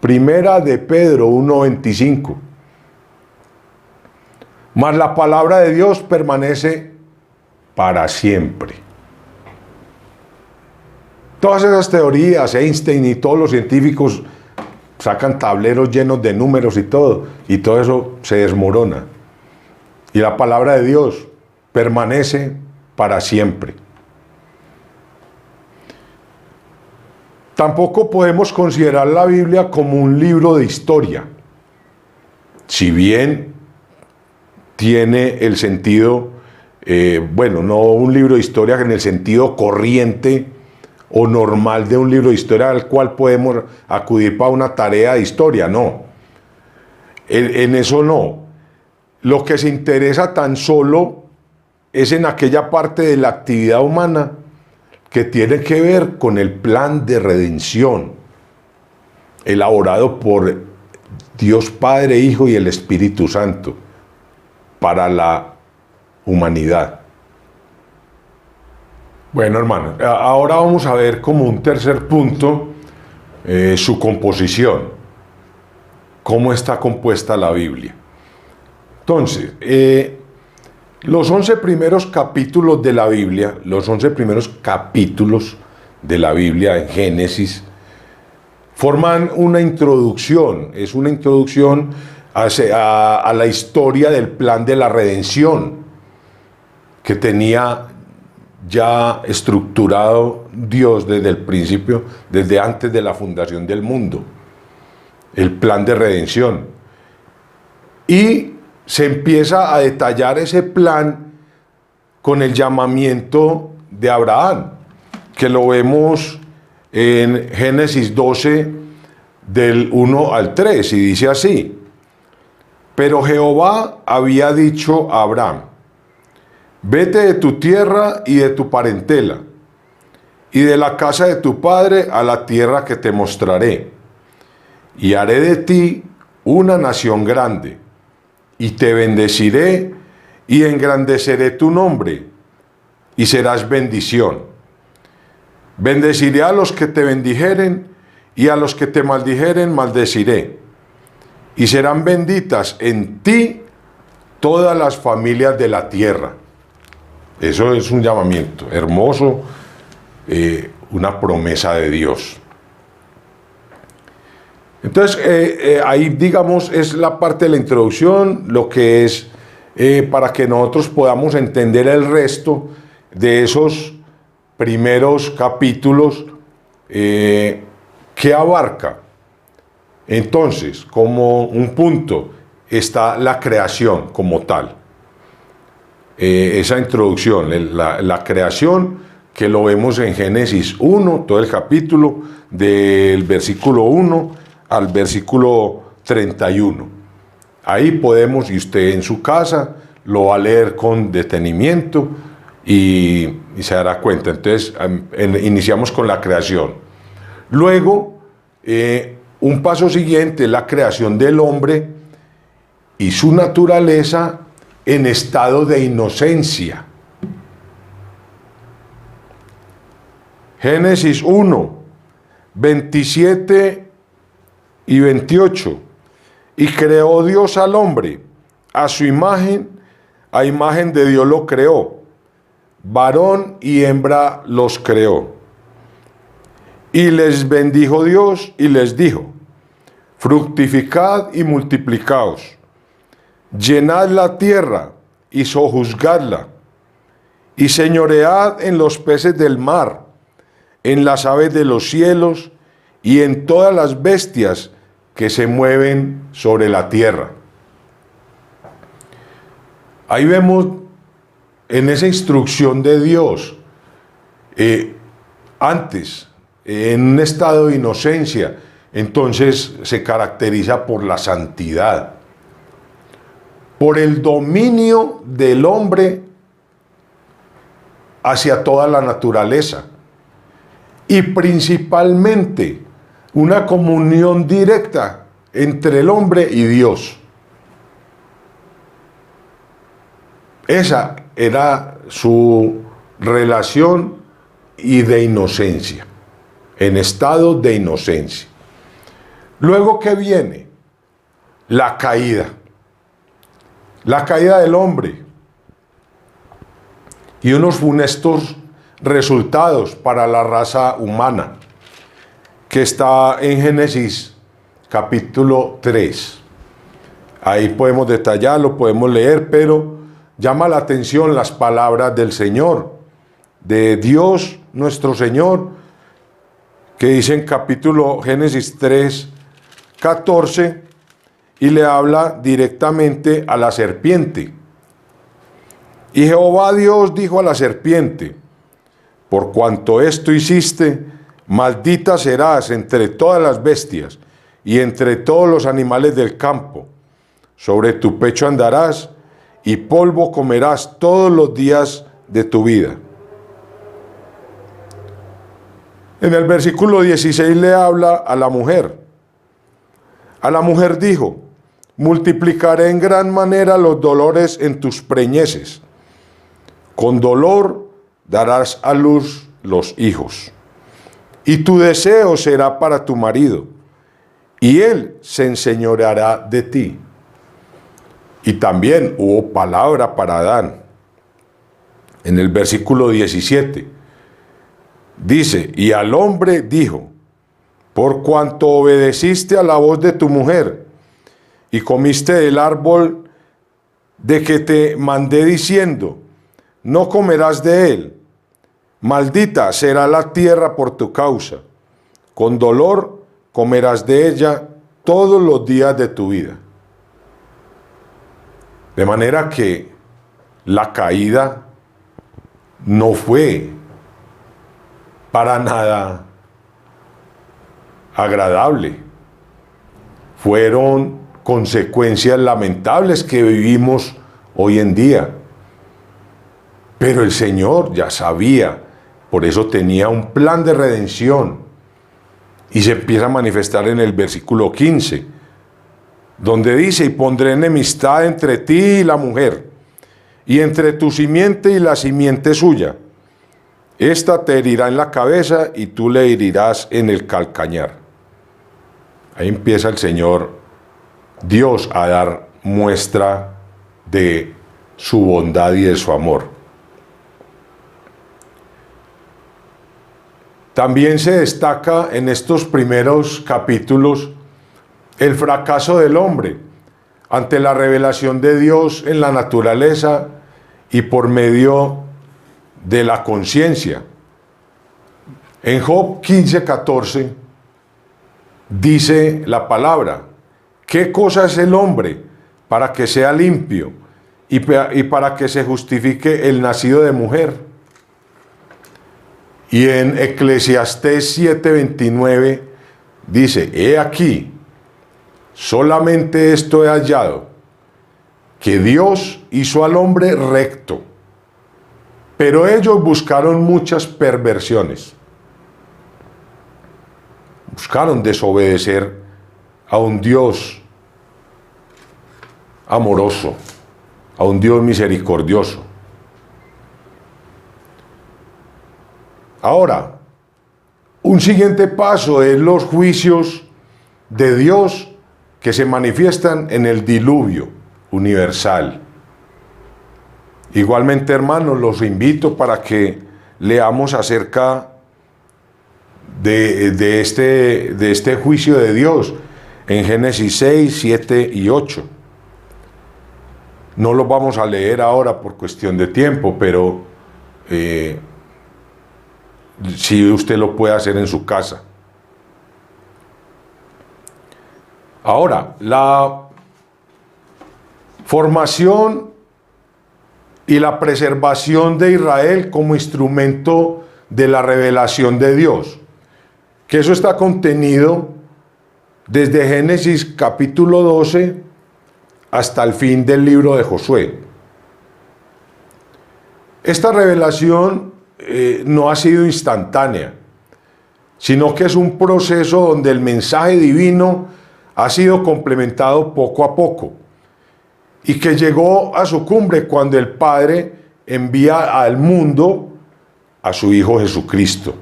Primera de Pedro 1:25. Mas la palabra de Dios permanece para siempre. Todas esas teorías, Einstein y todos los científicos sacan tableros llenos de números y todo eso se desmorona. Y la palabra de Dios permanece para siempre. Tampoco podemos considerar la Biblia como un libro de historia, si bien tiene el sentido, no un libro de historia en el sentido corriente o normal de un libro de historia al cual podemos acudir para una tarea de historia, no. En eso no. Lo que se interesa tan solo es en aquella parte de la actividad humana que tiene que ver con el plan de redención elaborado por Dios Padre, Hijo y el Espíritu Santo para la humanidad. Bueno, hermanos, ahora vamos a ver como un tercer punto su composición, cómo está compuesta la Biblia. Entonces, los 11 primeros capítulos de la Biblia, en Génesis, forman una introducción, es una introducción a la historia del plan de la redención que tenía ya estructurado Dios desde el principio, desde antes de la fundación del mundo, el plan de redención. Y se empieza a detallar ese plan con el llamamiento de Abraham, que lo vemos en Génesis 12, del 1 al 3, y dice así: pero Jehová había dicho a Abraham: vete de tu tierra y de tu parentela, y de la casa de tu padre a la tierra que te mostraré, y haré de ti una nación grande, y te bendeciré y engrandeceré tu nombre, y serás bendición. Bendeciré a los que te bendijeren, y a los que te maldijeren maldeciré. Y serán benditas en ti todas las familias de la tierra. Eso es un llamamiento hermoso, una promesa de Dios. Entonces, ahí digamos es la parte de la introducción, lo que es para que nosotros podamos entender el resto de esos primeros capítulos que abarca. Entonces, como un punto está la creación como tal. Esa introducción, la creación, que lo vemos en Génesis 1, todo el capítulo, del versículo 1 al versículo 31. Ahí podemos, y usted en su casa lo va a leer con detenimiento y se dará cuenta. Entonces, iniciamos con la creación. Luego, un paso siguiente es la creación del hombre y su naturaleza en estado de inocencia. Génesis 1, 27 y 28. Y creó Dios al hombre, a su imagen, a imagen de Dios lo creó, varón y hembra los creó. Y les bendijo Dios y les dijo: fructificad y multiplicaos, llenad la tierra y sojuzgadla, y señoread en los peces del mar, en las aves de los cielos y en todas las bestias que se mueven sobre la tierra. Ahí vemos en esa instrucción de Dios, antes, en un estado de inocencia, entonces se caracteriza por la santidad, por el dominio del hombre hacia toda la naturaleza y principalmente una comunión directa entre el hombre y Dios. Esa era su relación y de inocencia, en estado de inocencia. Luego, ¿qué viene? La caída del hombre y unos funestos resultados para la raza humana, que está en Génesis capítulo 3. Ahí podemos detallarlo, podemos leer, pero llama la atención las palabras del Señor, de Dios nuestro Señor, que dice en capítulo Génesis 3, 14, y le habla directamente a la serpiente. Y Jehová Dios dijo a la serpiente: por cuanto esto hiciste, maldita serás entre todas las bestias y entre todos los animales del campo. Sobre tu pecho andarás y polvo comerás todos los días de tu vida. En el versículo 16 le habla a la mujer. A la mujer dijo: multiplicaré en gran manera los dolores en tus preñeces. Con dolor darás a luz los hijos. Y tu deseo será para tu marido, y él se enseñoreará de ti. Y también hubo palabra para Adán. En el versículo 17 dice: y al hombre dijo: por cuanto obedeciste a la voz de tu mujer y comiste del árbol de que te mandé diciendo: no comerás de él, maldita será la tierra por tu causa, con dolor comerás de ella todos los días de tu vida. De manera que la caída no fue para nada agradable. Fueron consecuencias lamentables que vivimos hoy en día. Pero el Señor ya sabía, por eso tenía un plan de redención. Y se empieza a manifestar en el versículo 15, donde dice: y pondré enemistad entre ti y la mujer, y entre tu simiente y la simiente suya. Esta te herirá en la cabeza y tú le herirás en el calcañar. Ahí empieza el Señor Dios a dar muestra de su bondad y de su amor. También se destaca en estos primeros capítulos el fracaso del hombre ante la revelación de Dios en la naturaleza y por medio de la conciencia. En Job 15:14 dice la palabra: ¿qué cosa es el hombre para que sea limpio y para que se justifique el nacido de mujer? Y en Eclesiastés 7:29 dice: he aquí, solamente esto he hallado, que Dios hizo al hombre recto, pero ellos buscaron muchas perversiones. Buscaron desobedecer a un Dios amoroso, a un Dios misericordioso. Ahora, un siguiente paso es los juicios de Dios que se manifiestan en el diluvio universal. Igualmente, hermanos, los invito para que leamos acerca de este juicio de Dios en Génesis 6, 7 y 8. No los vamos a leer ahora por cuestión de tiempo, pero si usted lo puede hacer en su casa. Ahora, la formación y la preservación de Israel como instrumento de la revelación de Dios, que eso está contenido desde Génesis capítulo 12 hasta el fin del libro de Josué. Esta revelación no ha sido instantánea, sino que es un proceso donde el mensaje divino ha sido complementado poco a poco y que llegó a su cumbre cuando el Padre envía al mundo a su Hijo Jesucristo.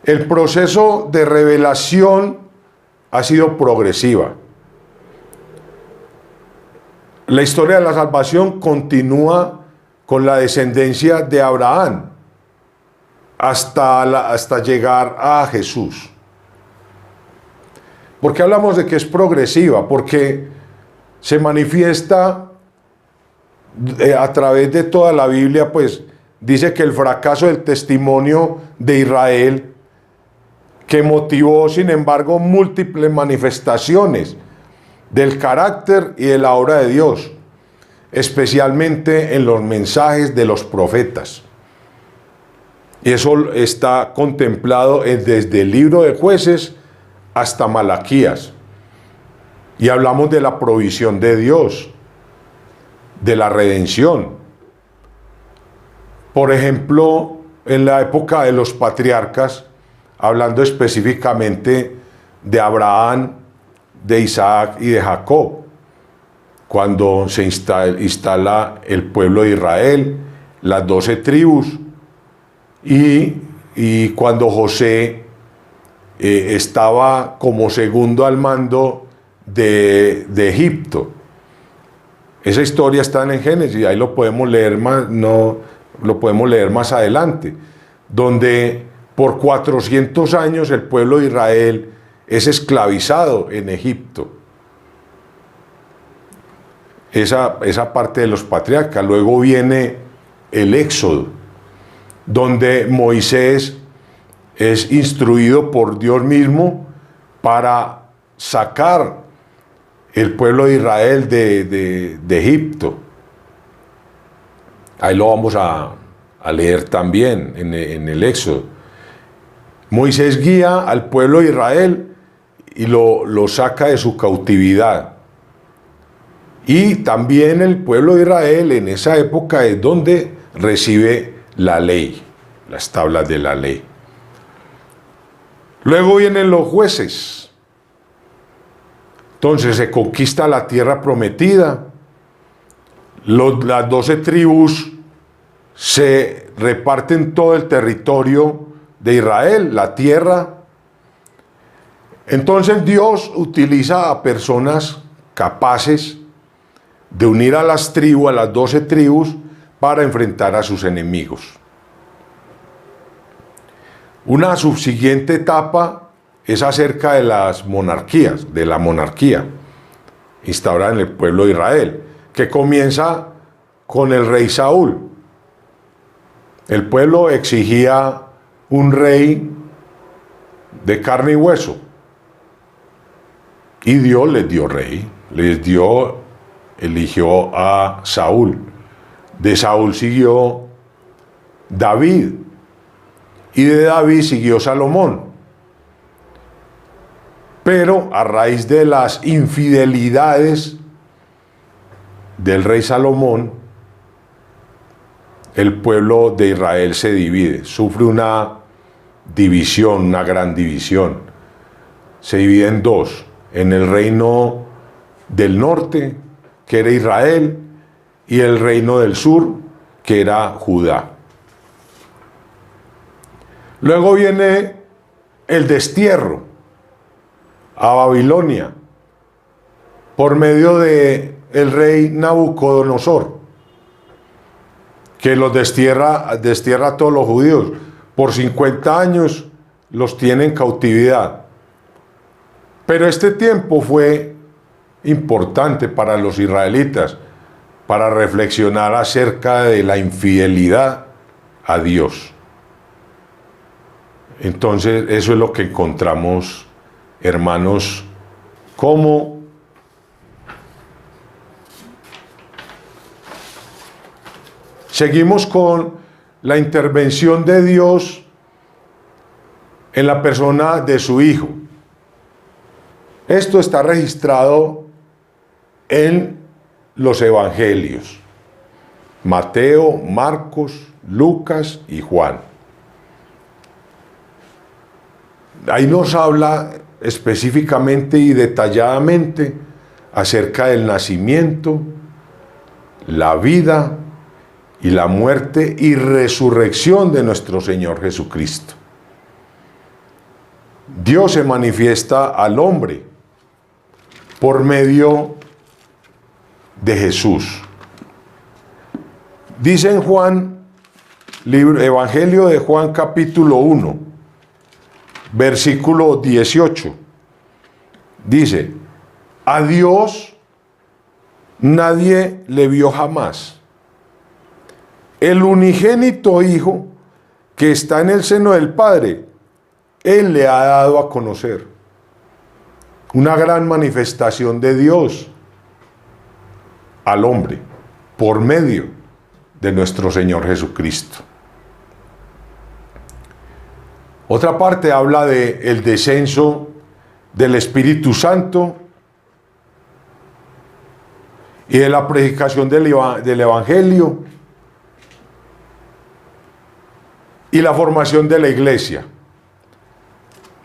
El proceso de revelación ha sido progresiva. La historia de la salvación continúa con la descendencia de Abraham hasta llegar a Jesús. ¿Por qué hablamos de que es progresiva? Porque se manifiesta a través de toda la Biblia, pues dice que el fracaso del testimonio de Israel, que motivó sin embargo múltiples manifestaciones del carácter y de la obra de Dios, especialmente en los mensajes de los profetas. Y eso está contemplado desde el libro de Jueces hasta Malaquías. Y hablamos de la provisión de Dios, de la redención. Por ejemplo, en la época de los patriarcas, hablando específicamente de Abraham, de Isaac y de Jacob, cuando se instala el pueblo de Israel, las 12 tribus, y cuando José estaba como segundo al mando de Egipto. Esa historia está en Génesis, ahí lo podemos leer más adelante, donde por 400 años el pueblo de Israel es esclavizado en Egipto. Esa parte de los patriarcas. Luego viene el Éxodo, donde Moisés es instruido por Dios mismo para sacar el pueblo de Israel de Egipto. Ahí lo vamos a leer también en el Éxodo. Moisés guía al pueblo de Israel y lo saca de su cautividad. Y también el pueblo de Israel en esa época es donde recibe la ley, las tablas de la ley. Luego vienen los jueces. Entonces se conquista la tierra prometida. Las 12 tribus se reparten todo el territorio de Israel, la tierra. Entonces Dios utiliza a personas capaces de unir a las tribus, a las 12 tribus, para enfrentar a sus enemigos. Una subsiguiente etapa es acerca de las monarquías, de la monarquía instaurada en el pueblo de Israel, que comienza con el rey Saúl. El pueblo exigía un rey de carne y hueso, y Dios les dio rey, eligió a Saúl. De Saúl siguió David, y de David siguió Salomón. Pero a raíz de las infidelidades del rey Salomón, el pueblo de Israel se divide, sufre una división, una gran división. Se divide en dos, en el reino del norte, que era Israel, y el reino del sur, que era Judá. Luego viene el destierro a Babilonia por medio de el rey Nabucodonosor, que los destierra a todos los judíos por 50 años los tiene en cautividad. Pero este tiempo fue importante para los israelitas para reflexionar acerca de la infidelidad a Dios. Entonces, eso es lo que encontramos, hermanos, como seguimos con la intervención de Dios en la persona de su Hijo. Esto está registrado en los evangelios: Mateo, Marcos, Lucas y Juan. Ahí nos habla específicamente y detalladamente acerca del nacimiento, la vida y la muerte y resurrección de nuestro Señor Jesucristo. Dios se manifiesta al hombre por medio de Jesús. Dice en Juan, Evangelio de Juan capítulo 1, versículo 18, dice: a Dios nadie le vio jamás. El unigénito Hijo que está en el seno del Padre, Él le ha dado a conocer. Una gran manifestación de Dios al hombre por medio de nuestro Señor Jesucristo. Otra parte habla de el descenso del Espíritu Santo y de la predicación del Evangelio y la formación de la iglesia.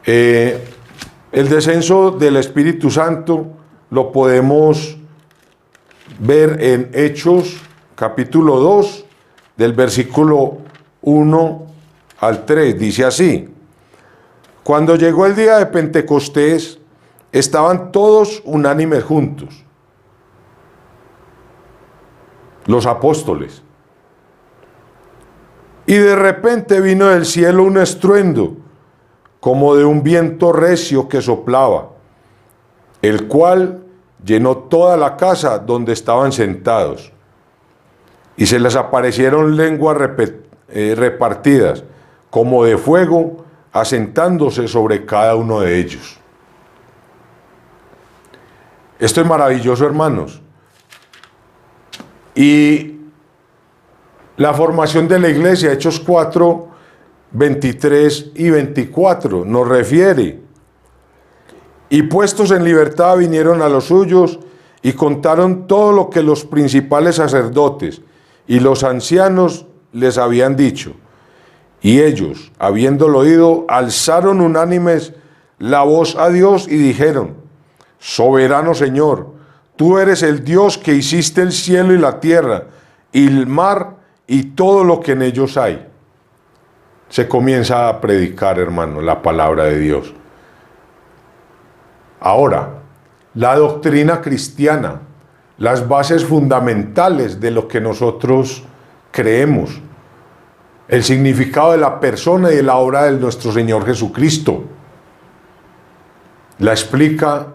El descenso del Espíritu Santo lo podemos ver en Hechos capítulo 2 del versículo 1 al 3. Dice así: cuando llegó el día de Pentecostés, estaban todos unánimes juntos, los apóstoles, y de repente vino del cielo un estruendo como de un viento recio que soplaba, el cual llenó toda la casa donde estaban sentados, y se les aparecieron lenguas repartidas como de fuego, asentándose sobre cada uno de ellos. Esto es maravilloso, hermanos. Y la formación de la iglesia, Hechos 4, 23 y 24, nos refiere: y puestos en libertad vinieron a los suyos y contaron todo lo que los principales sacerdotes y los ancianos les habían dicho. Y ellos, habiéndolo oído, alzaron unánimes la voz a Dios y dijeron: soberano Señor, tú eres el Dios que hiciste el cielo y la tierra y el mar y todo lo que en ellos hay. Se comienza a predicar, hermano, la palabra de Dios. Ahora, la doctrina cristiana, las bases fundamentales de lo que nosotros creemos, el significado de la persona y de la obra de nuestro Señor Jesucristo, la explica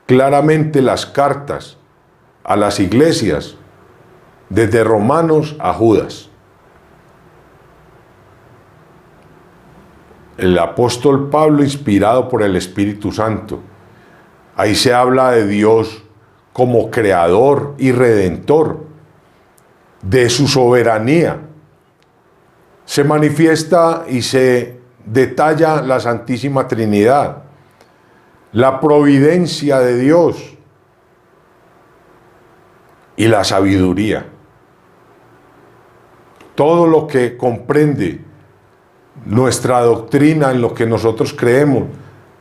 claramente las cartas a las iglesias, desde Romanos a Judas. El apóstol Pablo, inspirado por el Espíritu Santo, ahí se habla de Dios como creador y redentor, de su soberanía. Se manifiesta y se detalla la Santísima Trinidad, la providencia de Dios y la sabiduría. Todo lo que comprende nuestra doctrina, en lo que nosotros creemos,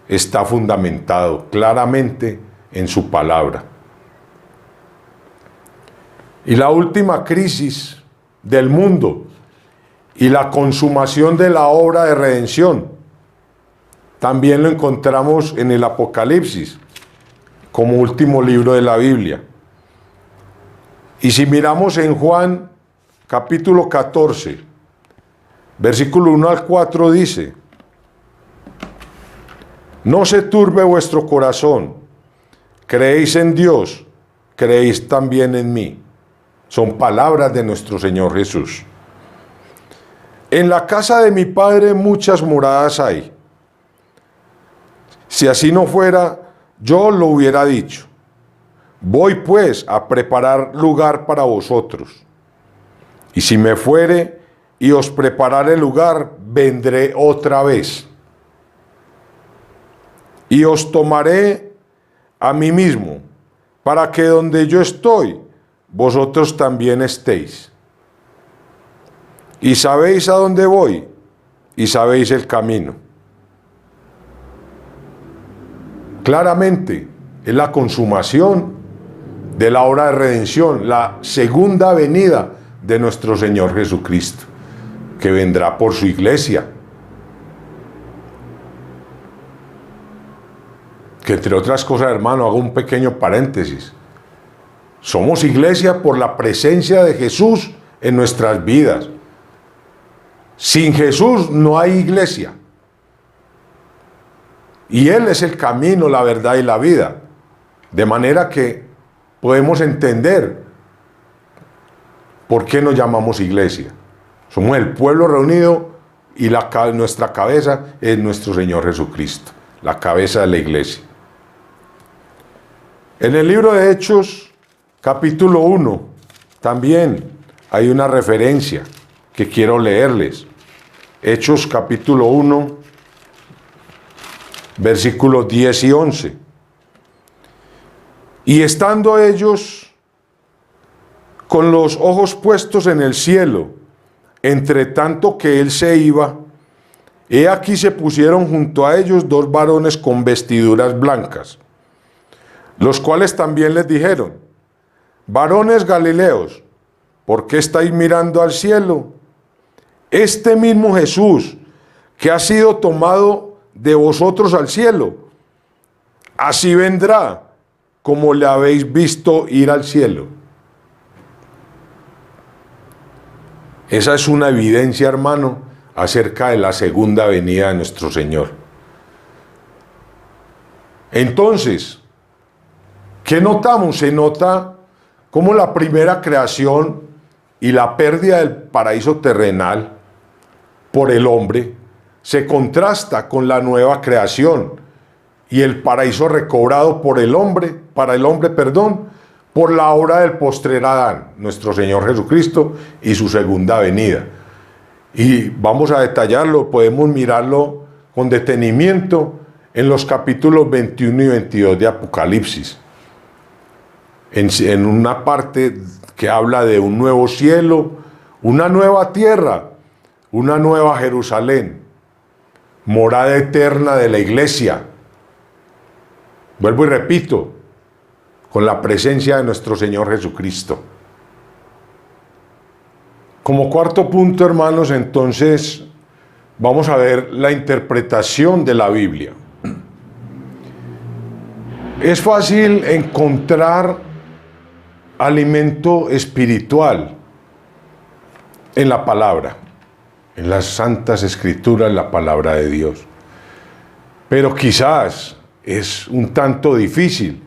está fundamentado claramente en su palabra. Y la última crisis del mundo y la consumación de la obra de redención también lo encontramos en el Apocalipsis como último libro de la Biblia. Y si miramos en Juan capítulo 14, versículo 1 al 4, dice: No se turbe vuestro corazón. Creéis en Dios, creéis también en mí. Son palabras de nuestro Señor Jesús. En la casa de mi Padre muchas moradas hay. Si así no fuera, yo lo hubiera dicho. Voy pues a preparar lugar para vosotros. Y si me fuere y os preparare lugar, vendré otra vez. Y os tomaré a mí mismo, para que donde yo estoy, vosotros también estéis. Y sabéis a dónde voy, y sabéis el camino. Claramente, es la consumación de la obra de redención, la segunda venida de nuestro Señor Jesucristo, que vendrá por su iglesia. Que entre otras cosas, hermano, hago un pequeño paréntesis. Somos iglesia por la presencia de Jesús en nuestras vidas. Sin Jesús no hay iglesia. Y Él es el camino, la verdad y la vida. De manera que podemos entender por qué nos llamamos iglesia. Somos el pueblo reunido y nuestra cabeza es nuestro Señor Jesucristo, la cabeza de la iglesia. En el libro de Hechos, capítulo 1, también hay una referencia que quiero leerles. Hechos capítulo 1, versículos 10 y 11. Y estando ellos con los ojos puestos en el cielo, entre tanto que él se iba, he aquí se pusieron junto a ellos dos varones con vestiduras blancas, los cuales también les dijeron: varones galileos, ¿por qué estáis mirando al cielo? Este mismo Jesús, que ha sido tomado de vosotros al cielo, así vendrá como le habéis visto ir al cielo. Esa es una evidencia, hermano, acerca de la segunda venida de nuestro Señor. Entonces, ¿qué notamos? Se nota cómo la primera creación y la pérdida del paraíso terrenal por el hombre se contrasta con la nueva creación y el paraíso recobrado por el hombre, por la obra del postrer Adán, nuestro Señor Jesucristo, y su segunda venida. Y vamos a detallarlo, podemos mirarlo con detenimiento en los capítulos 21 y 22 de Apocalipsis. En una parte que habla de un nuevo cielo, una nueva tierra, una nueva Jerusalén, morada eterna de la iglesia. Vuelvo y repito, con la presencia de nuestro Señor Jesucristo. Como cuarto punto, hermanos, entonces vamos a ver la interpretación de la Biblia. Es fácil encontrar alimento espiritual en la palabra, en las santas escrituras, la palabra de Dios. Pero quizás es un tanto difícil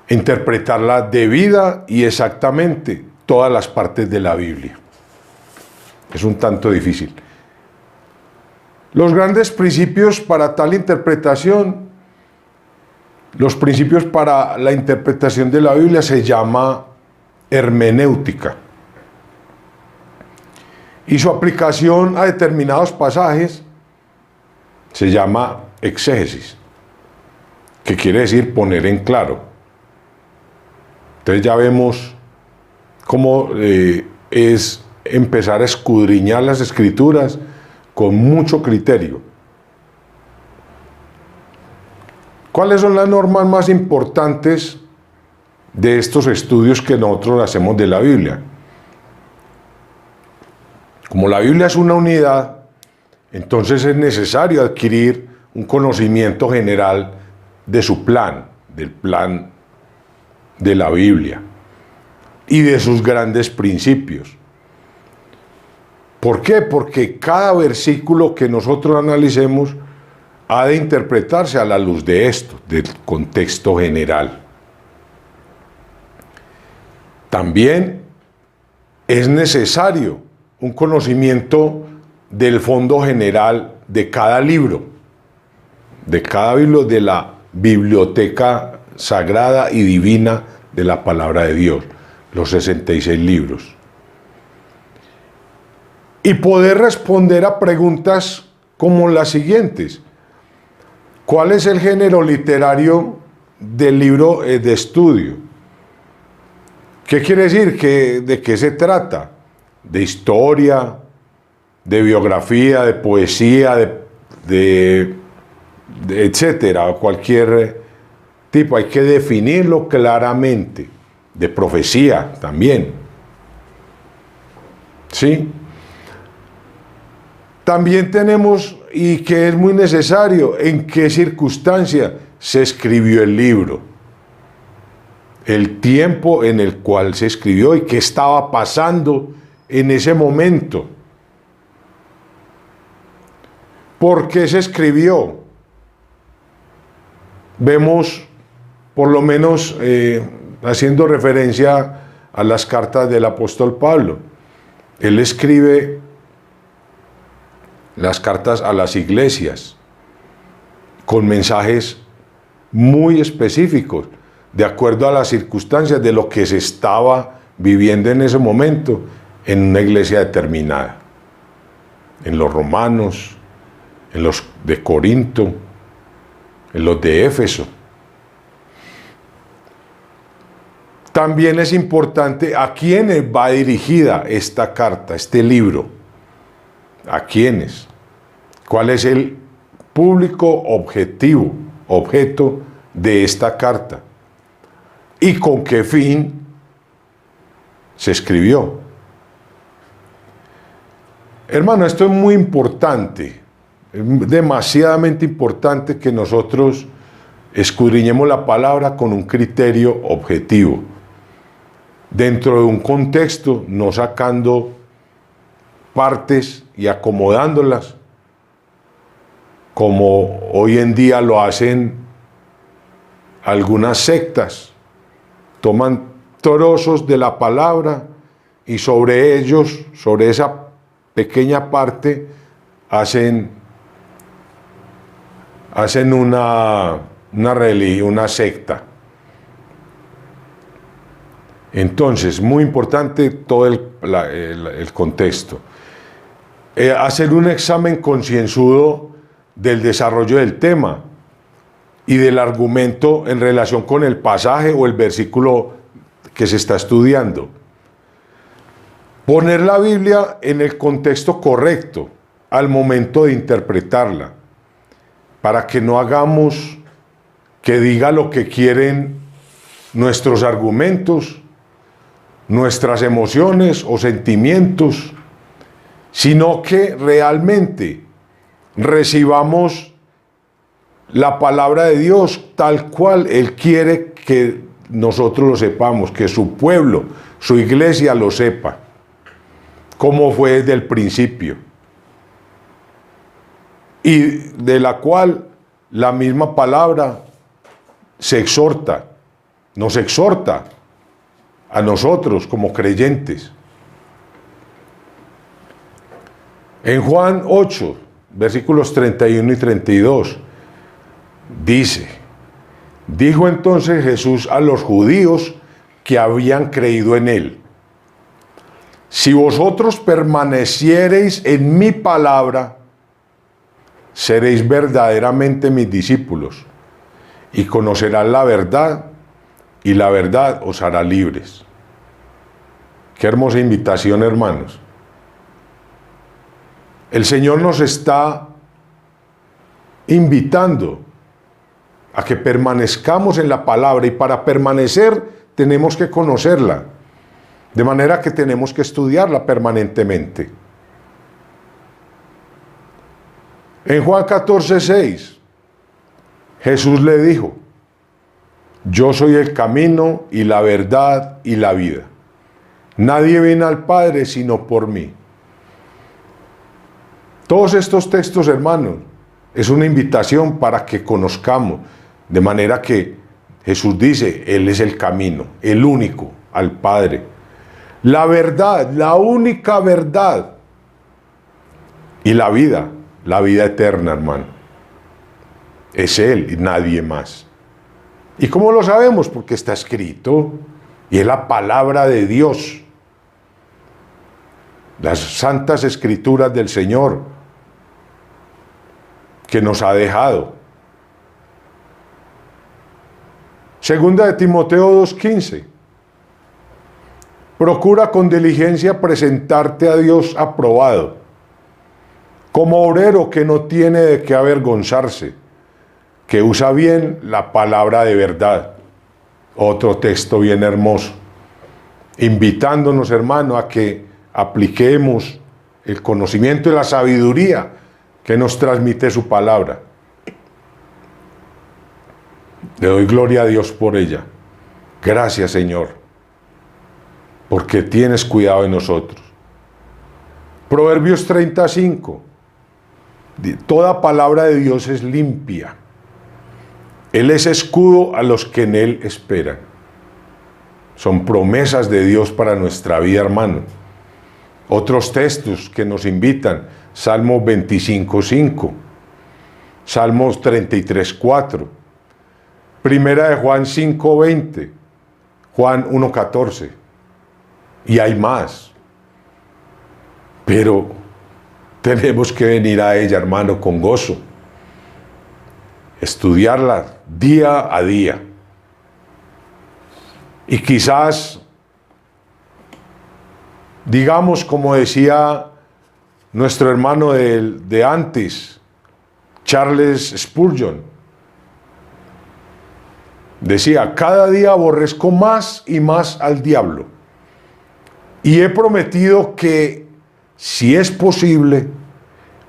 interpretarla debida y exactamente todas las partes de la Biblia. Es un tanto difícil. Los grandes principios para tal interpretación, los principios para la interpretación de la Biblia se llama hermenéutica. Y su aplicación a determinados pasajes se llama exégesis, que quiere decir poner en claro. Entonces ya vemos cómo es empezar a escudriñar las escrituras con mucho criterio. ¿Cuáles son las normas más importantes de estos estudios que nosotros hacemos de la Biblia? Como la Biblia es una unidad, entonces es necesario adquirir un conocimiento general de su plan, del plan de la Biblia y de sus grandes principios. ¿Por qué? Porque cada versículo que nosotros analicemos ha de interpretarse a la luz de esto, del contexto general. También es necesario un conocimiento del fondo general de cada libro, de la biblioteca sagrada y divina de la palabra de Dios, los 66 libros. Y poder responder a preguntas como las siguientes. ¿Cuál es el género literario del libro de estudio? ¿Qué quiere decir? ¿De qué se trata? ¿De historia? ¿De biografía? ¿De poesía? ¿De etcétera? Cualquier tipo. Hay que definirlo claramente. De profecía también. ¿Sí? También tenemos, y que es muy necesario, en qué circunstancia se escribió el libro, el tiempo en el cual se escribió y qué estaba pasando en ese momento. ¿Por qué se escribió? Vemos, por lo menos, haciendo referencia a las cartas del apóstol Pablo, él escribe las cartas a las iglesias con mensajes muy específicos, de acuerdo a las circunstancias de lo que se estaba viviendo en ese momento en una iglesia determinada. En los romanos, en los de Corinto, en los de Éfeso. También es importante a quiénes va dirigida esta carta, este libro. ¿A quiénes? ¿Cuál es el público objeto de esta carta? ¿Y con qué fin se escribió? Hermano, esto es muy importante, es demasiadamente importante que nosotros escudriñemos la palabra con un criterio objetivo, dentro de un contexto, no sacando partes y acomodándolas como hoy en día lo hacen algunas sectas. Toman trozos de la palabra y sobre ellos, sobre esa pequeña parte, hacen una religión, una secta. Entonces, muy importante todo el contexto. Hacer un examen concienzudo del desarrollo del tema y del argumento en relación con el pasaje o el versículo que se está estudiando. Poner la Biblia en el contexto correcto al momento de interpretarla, para que no hagamos que diga lo que quieren nuestros argumentos, nuestras emociones o sentimientos, sino que realmente recibamos la palabra de Dios tal cual Él quiere que nosotros lo sepamos, que su pueblo, su iglesia lo sepa, como fue desde el principio, y de la cual la misma palabra se exhorta, nos exhorta a nosotros como creyentes. En Juan 8, versículos 31 y 32, dice: dijo entonces Jesús a los judíos que habían creído en él: si vosotros permaneciereis en mi palabra, seréis verdaderamente mis discípulos, y conocerán la verdad, y la verdad os hará libres. Qué hermosa invitación, hermanos. El Señor nos está invitando a que permanezcamos en la palabra, y para permanecer tenemos que conocerla, de manera que tenemos que estudiarla permanentemente. En Juan 14:6, Jesús le dijo: yo soy el camino y la verdad y la vida. Nadie viene al Padre sino por mí. Todos estos textos, hermanos, es una invitación para que conozcamos, de manera que Jesús dice, Él es el camino, el único al Padre. La verdad, la única verdad. Y la vida eterna, hermano. Es Él y nadie más. ¿Y cómo lo sabemos? Porque está escrito y es la palabra de Dios. Las santas escrituras del Señor que nos ha dejado. Segunda de Timoteo 2:15. Procura con diligencia presentarte a Dios aprobado, como obrero que no tiene de qué avergonzarse, que usa bien la palabra de verdad. Otro texto bien hermoso, invitándonos, hermano, a que apliquemos el conocimiento y la sabiduría que nos transmite su palabra. Le doy gloria a Dios por ella. Gracias, Señor, porque tienes cuidado de nosotros. Proverbios 35. Toda palabra de Dios es limpia. Él es escudo a los que en Él esperan. Son promesas de Dios para nuestra vida, hermano. Otros textos que nos invitan, Salmos 25:5, Salmos 33:4, Primera de Juan 5:20, Juan 1:14, y hay más. Pero tenemos que venir a ella, hermano, con gozo, estudiarla día a día. Y quizás, digamos, como decía nuestro hermano de antes, Charles Spurgeon, decía, cada día aborrezco más y más al diablo, y he prometido que, si es posible,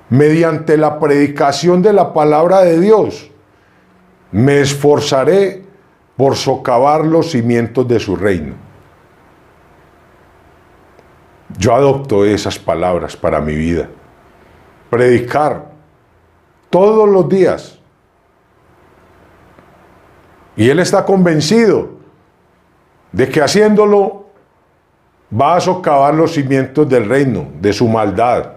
mediante la predicación de la palabra de Dios, me esforzaré por socavar los cimientos de su reino. Yo adopto esas palabras para mi vida. Predicar todos los días. Y él está convencido de que haciéndolo va a socavar los cimientos del reino, de su maldad,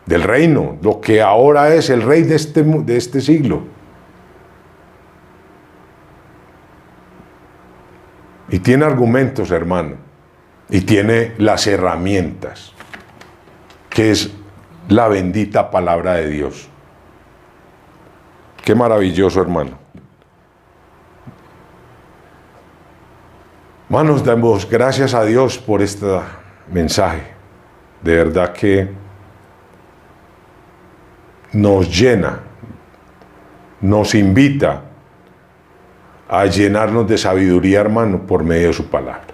del reino, lo que ahora es el rey de este siglo. Y tiene argumentos, hermano, y tiene las herramientas, que es la bendita palabra de Dios. Qué maravilloso, hermano. Hermanos, damos gracias a Dios por este mensaje. De verdad que nos llena, nos invita a llenarnos de sabiduría, hermano, por medio de su palabra.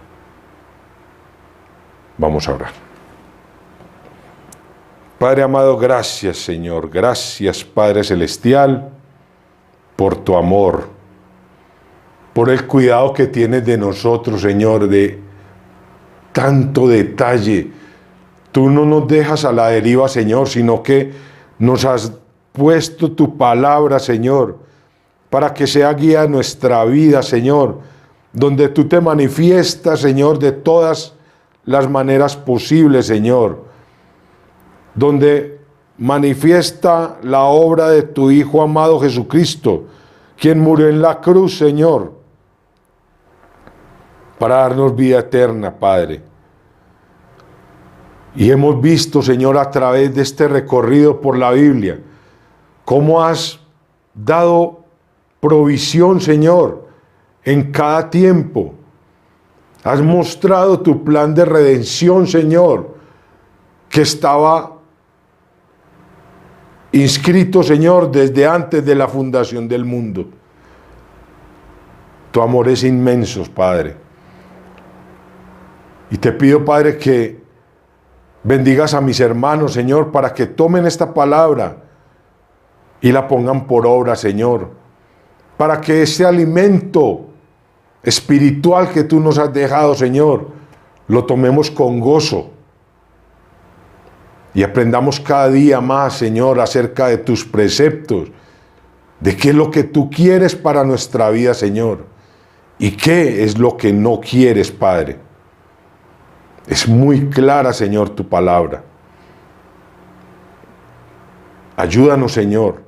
Vamos a orar. Padre amado, gracias, Señor. Gracias, Padre Celestial, por tu amor, por el cuidado que tienes de nosotros, Señor, de tanto detalle. Tú no nos dejas a la deriva, Señor, sino que nos has puesto tu palabra, Señor, para que sea guía nuestra vida, Señor, donde tú te manifiestas, Señor, de todas las maneras posibles, Señor, donde manifiesta la obra de tu Hijo amado Jesucristo, quien murió en la cruz, Señor, para darnos vida eterna, Padre. Y hemos visto, Señor, a través de este recorrido por la Biblia, cómo has dado provisión, Señor, en cada tiempo. Has mostrado tu plan de redención, Señor, que estaba inscrito, Señor, desde antes de la fundación del mundo. Tu amor es inmenso, Padre. Y te pido, Padre, que bendigas a mis hermanos, Señor, para que tomen esta palabra y la pongan por obra, Señor, para que ese alimento espiritual que tú nos has dejado, Señor, lo tomemos con gozo. y aprendamos cada día más, Señor, acerca de tus preceptos, de qué es lo que tú quieres para nuestra vida, Señor, y qué es lo que no quieres, Padre. Es muy clara, Señor, tu palabra. Ayúdanos, Señor,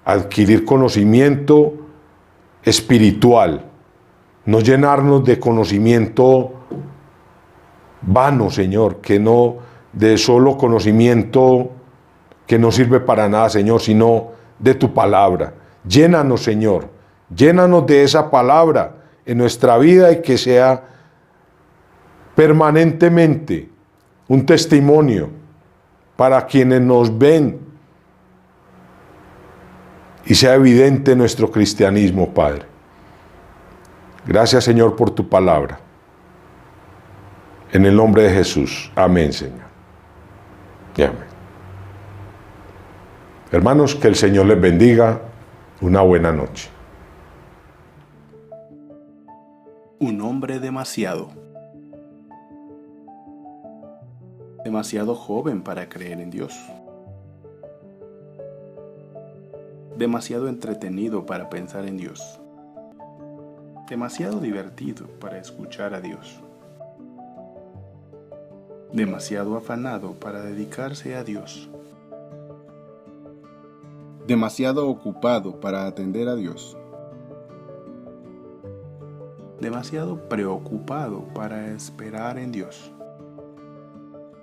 a adquirir conocimiento espiritual, no llenarnos de conocimiento vano, Señor, que no de solo conocimiento que no sirve para nada, Señor, sino de tu palabra. Llénanos, Señor, llénanos de esa palabra en nuestra vida y que sea permanentemente un testimonio para quienes nos ven y sea evidente nuestro cristianismo, Padre. Gracias, Señor, por tu palabra. En el nombre de Jesús. Amén, Señor. Y amén. Hermanos, que el Señor les bendiga. Una buena noche.
Un hombre demasiado joven para creer en Dios. Demasiado entretenido para pensar en Dios. Demasiado divertido para escuchar a Dios. Demasiado afanado para dedicarse a Dios. Demasiado ocupado para atender a Dios. Demasiado preocupado para esperar en Dios.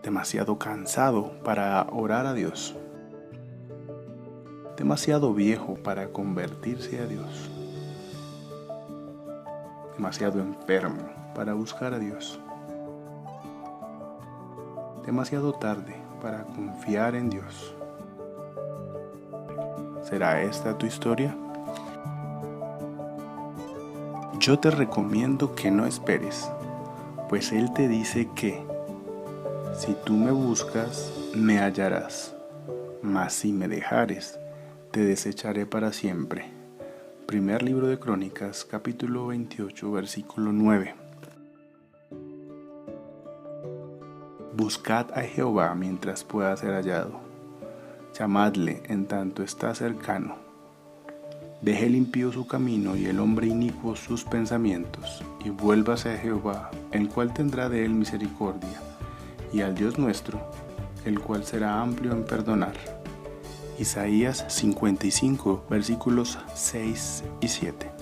Demasiado cansado para orar a Dios. Demasiado viejo para convertirse a Dios. Demasiado enfermo para buscar a Dios. Demasiado tarde para confiar en Dios. ¿Será esta tu historia? Yo te recomiendo que no esperes, pues Él te dice que si tú me buscas, me hallarás, mas si me dejares, te desecharé para siempre. Primer libro de Crónicas, capítulo 28, versículo 9. Buscad a Jehová mientras pueda ser hallado. Llamadle en tanto está cercano. Deje el impío su camino y el hombre inicuo sus pensamientos, y vuélvase a Jehová, el cual tendrá de él misericordia, y al Dios nuestro, el cual será amplio en perdonar. Isaías 55, versículos 6 y 7.